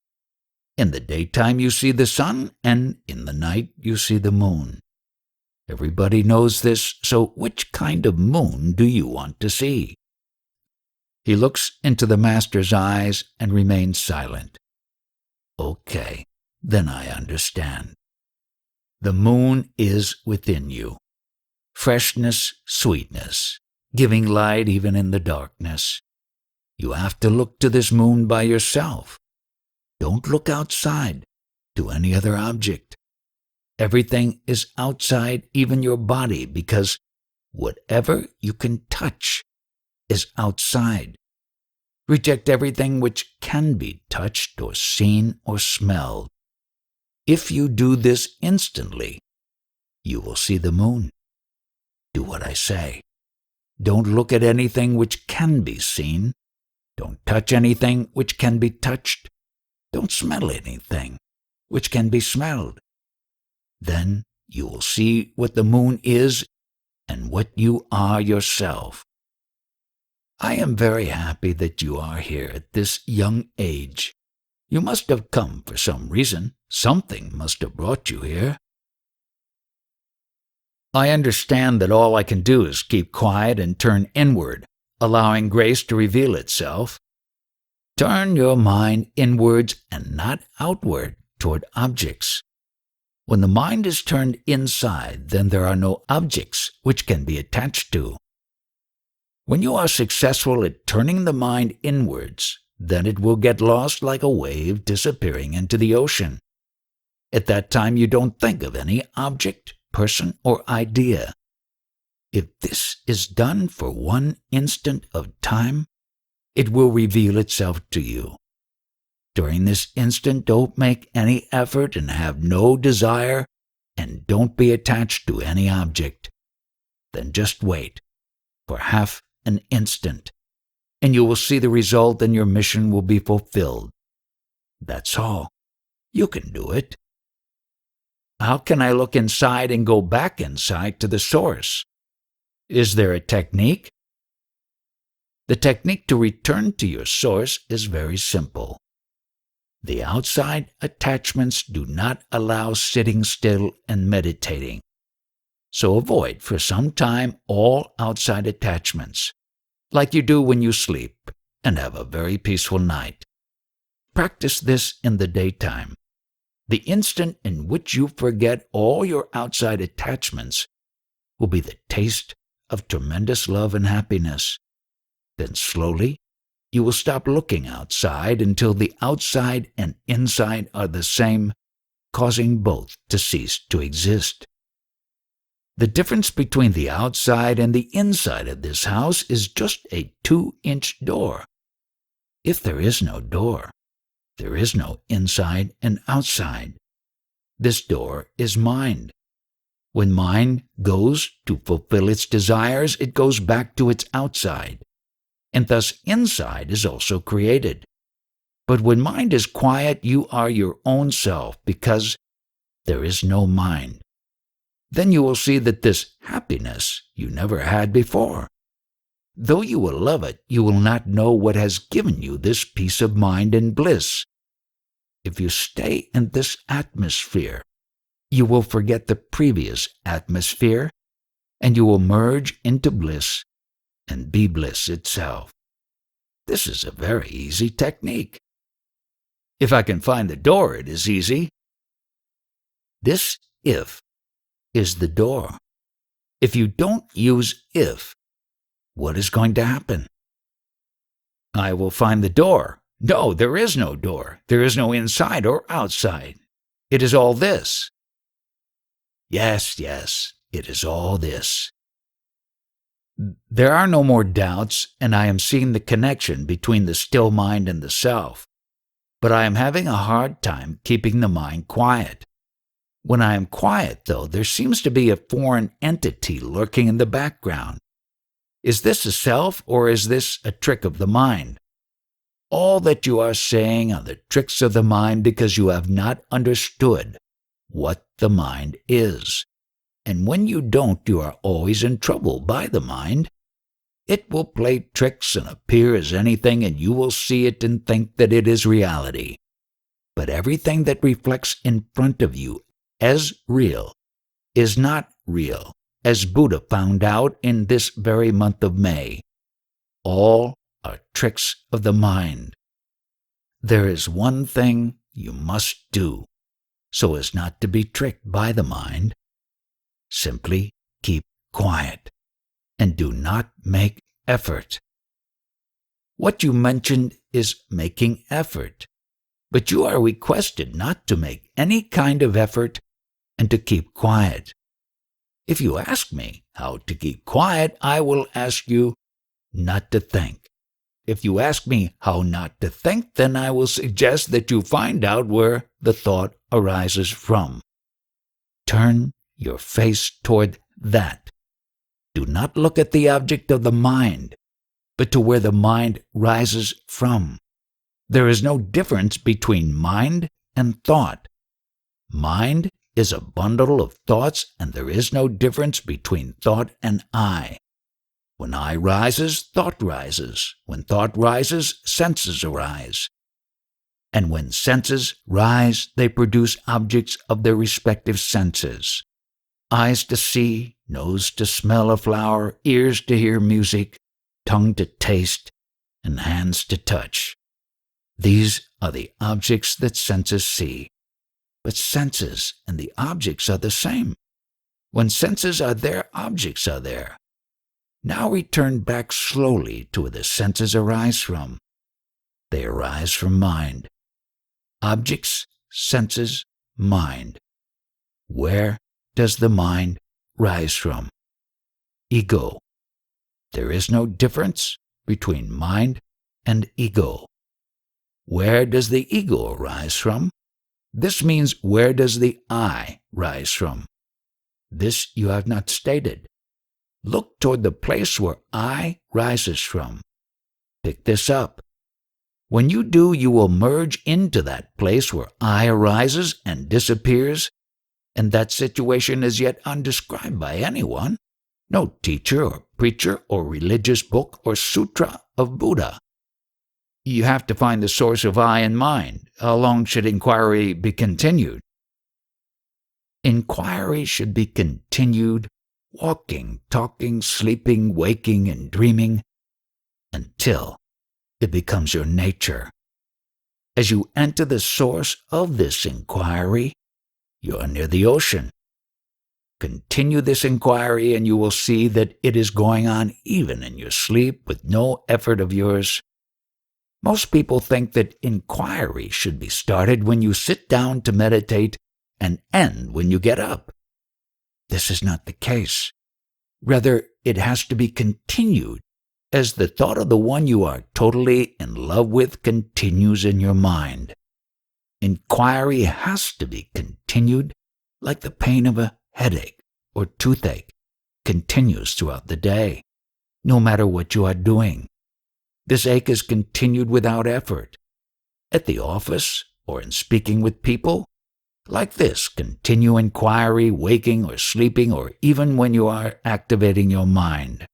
In the daytime you see the sun, and in the night you see the moon. Everybody knows this, so which kind of moon do you want to see? He looks into the master's eyes and remains silent. Okay, then I understand. The moon is within you. Freshness, sweetness, giving light even in the darkness. You have to look to this moon by yourself. Don't look outside to any other object. Everything is outside, even your body, because whatever you can touch is outside. Reject everything which can be touched or seen or smelled. If you do this instantly, you will see the moon. Do what I say. Don't look at anything which can be seen. Don't touch anything which can be touched. Don't smell anything which can be smelled. Then you will see what the moon is and what you are yourself. I am very happy that you are here at this young age. You must have come for some reason. Something must have brought you here. I understand that all I can do is keep quiet and turn inward, allowing grace to reveal itself. Turn your mind inwards and not outward toward objects. When the mind is turned inside, then there are no objects which can be attached to. When you are successful at turning the mind inwards, then it will get lost like a wave disappearing into the ocean. At that time, you don't think of any object, person, or idea. If this is done for one instant of time, it will reveal itself to you. During this instant, don't make any effort and have no desire, and don't be attached to any object. Then just wait for half an instant, and you will see the result and your mission will be fulfilled. That's all. You can do it. How can I look inside and go back inside to the source? Is there a technique? The technique to return to your source is very simple. The outside attachments do not allow sitting still and meditating. So avoid for some time all outside attachments, like you do when you sleep, and have a very peaceful night. Practice this in the daytime. The instant in which you forget all your outside attachments will be the taste of tremendous love and happiness. Then slowly, you will stop looking outside until the outside and inside are the same, causing both to cease to exist. The difference between the outside and the inside of this house is just a 2-inch door. If there is no door, there is no inside and outside. This door is mind. When mind goes to fulfill its desires, it goes back to its outside, and thus inside is also created. But when mind is quiet, you are your own self because there is no mind. Then you will see that this happiness you never had before. Though you will love it, you will not know what has given you this peace of mind and bliss. If you stay in this atmosphere, you will forget the previous atmosphere, and you will merge into bliss and be bliss itself. This is a very easy technique. If I can find the door, it is easy. This if is the door. If you don't use if, what is going to happen? I will find the door. No, there is no door. There is no inside or outside. It is all this. Yes, it is all this. There are no more doubts, and I am seeing the connection between the still mind and the self. But I am having a hard time keeping the mind quiet. When I am quiet, though, there seems to be a foreign entity lurking in the background. Is this a self, or is this a trick of the mind? All that you are saying are the tricks of the mind because you have not understood what the mind is. And when you don't, you are always in trouble by the mind. It will play tricks and appear as anything, and you will see it and think that it is reality. But everything that reflects in front of you as real is not real, as Buddha found out in this very month of May. All are tricks of the mind. There is one thing you must do so as not to be tricked by the mind. Simply keep quiet and do not make effort. What you mentioned is making effort, but you are requested not to make any kind of effort and to keep quiet. If you ask me how to keep quiet, I will ask you not to think. If you ask me how not to think, then I will suggest that you find out where the thought arises from. Turn your face toward that. Do not look at the object of the mind, but to where the mind rises from. There is no difference between mind and thought. Mind is a bundle of thoughts, and there is no difference between thought and I. When I rises, thought rises. When thought rises, senses arise. And when senses rise, they produce objects of their respective senses. Eyes to see, nose to smell a flower, ears to hear music, tongue to taste, and hands to touch. These are the objects that senses see. But senses and the objects are the same. When senses are there, objects are there. Now return back slowly to where the senses arise from. They arise from mind. Objects, senses, mind. Where does the mind rise from? Ego. There is no difference between mind and ego. Where does the ego arise from? This means, where does the I rise from? This you have not stated. Look toward the place where I rises from. Pick this up. When you do, you will merge into that place where I arises and disappears, and that situation is yet undescribed by anyone. No teacher or preacher or religious book or sutra of Buddha. You have to find the source of I in mind. How long should inquiry be continued? Inquiry should be continued, walking, talking, sleeping, waking, and dreaming, until it becomes your nature. As you enter the source of this inquiry, you are near the ocean. Continue this inquiry and you will see that it is going on even in your sleep with no effort of yours. Most people think that inquiry should be started when you sit down to meditate and end when you get up. This is not the case. Rather, it has to be continued as the thought of the one you are totally in love with continues in your mind. Inquiry has to be continued like the pain of a headache or toothache continues throughout the day, no matter what you are doing. This ache is continued without effort. At the office or in speaking with people, like this, continue inquiry, waking or sleeping, or even when you are activating your mind.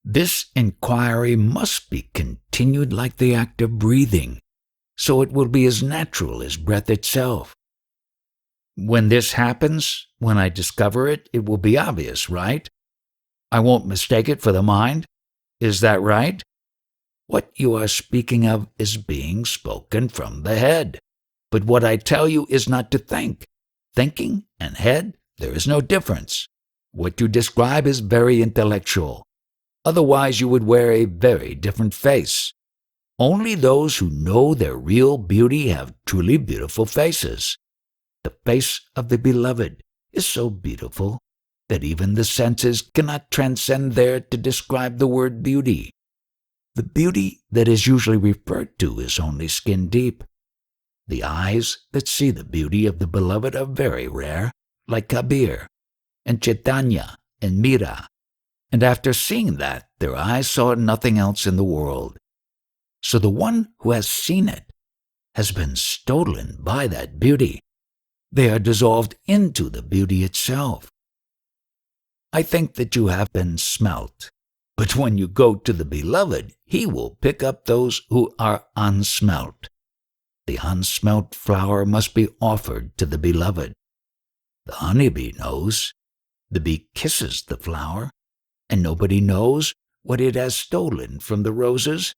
This inquiry must be continued like the act of breathing, so it will be as natural as breath itself. When this happens, when I discover it, it will be obvious, right? I won't mistake it for the mind. Is that right? What you are speaking of is being spoken from the head. But what I tell you is not to think. Thinking and head, there is no difference. What you describe is very intellectual. Otherwise, you would wear a very different face. Only those who know their real beauty have truly beautiful faces. The face of the beloved is so beautiful that even the senses cannot transcend there to describe the word beauty. The beauty that is usually referred to is only skin deep. The eyes that see the beauty of the beloved are very rare, like Kabir and Chaitanya and Mira. And after seeing that, their eyes saw nothing else in the world. So the one who has seen it has been stolen by that beauty. They are dissolved into the beauty itself. I think that you have been smelt, but when you go to the beloved, he will pick up those who are unsmelt. The unsmelt flower must be offered to the beloved. The honeybee knows. The bee kisses the flower, and nobody knows what it has stolen from the roses,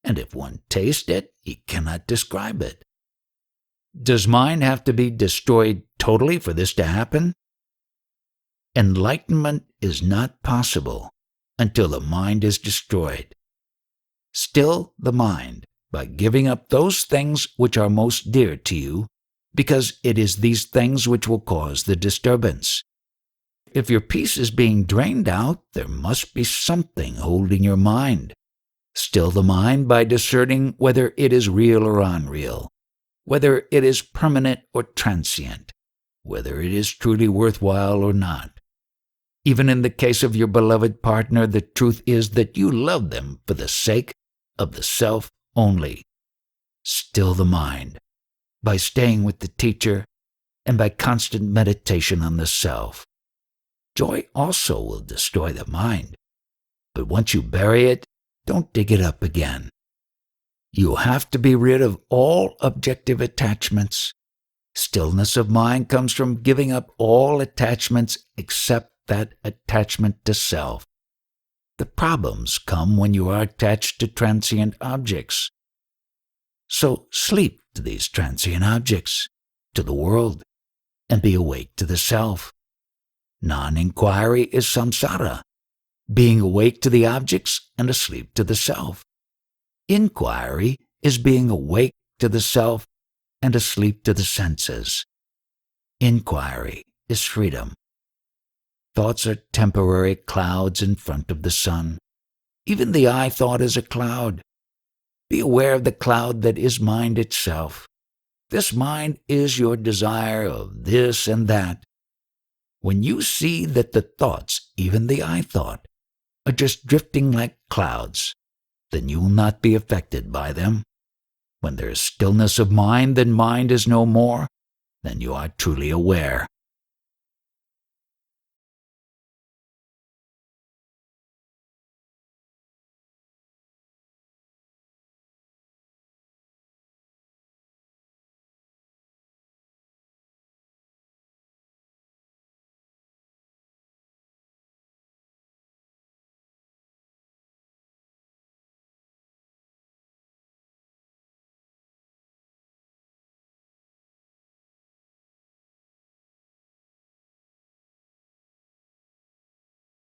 and if one tastes it, he cannot describe it. Does mind have to be destroyed totally for this to happen? Enlightenment is not possible until the mind is destroyed. Still the mind, by giving up those things which are most dear to you, because it is these things which will cause the disturbance. If your peace is being drained out, there must be something holding your mind. Still the mind by discerning whether it is real or unreal, whether it is permanent or transient, whether it is truly worthwhile or not. Even in the case of your beloved partner, the truth is that you love them for the sake of the self only. Still the mind, by staying with the teacher and by constant meditation on the self. Joy also will destroy the mind, but once you bury it, don't dig it up again. You have to be rid of all objective attachments. Stillness of mind comes from giving up all attachments except that attachment to self. The problems come when you are attached to transient objects. So sleep to these transient objects, to the world, and be awake to the self. Non-inquiry is samsara, being awake to the objects and asleep to the self. Inquiry is being awake to the self and asleep to the senses. Inquiry is freedom. Thoughts are temporary clouds in front of the sun. Even the I thought is a cloud. Be aware of the cloud that is mind itself. This mind is your desire of this and that. When you see that the thoughts, even the I thought, are just drifting like clouds, then you will not be affected by them. When there is stillness of mind, then mind is no more, then you are truly aware.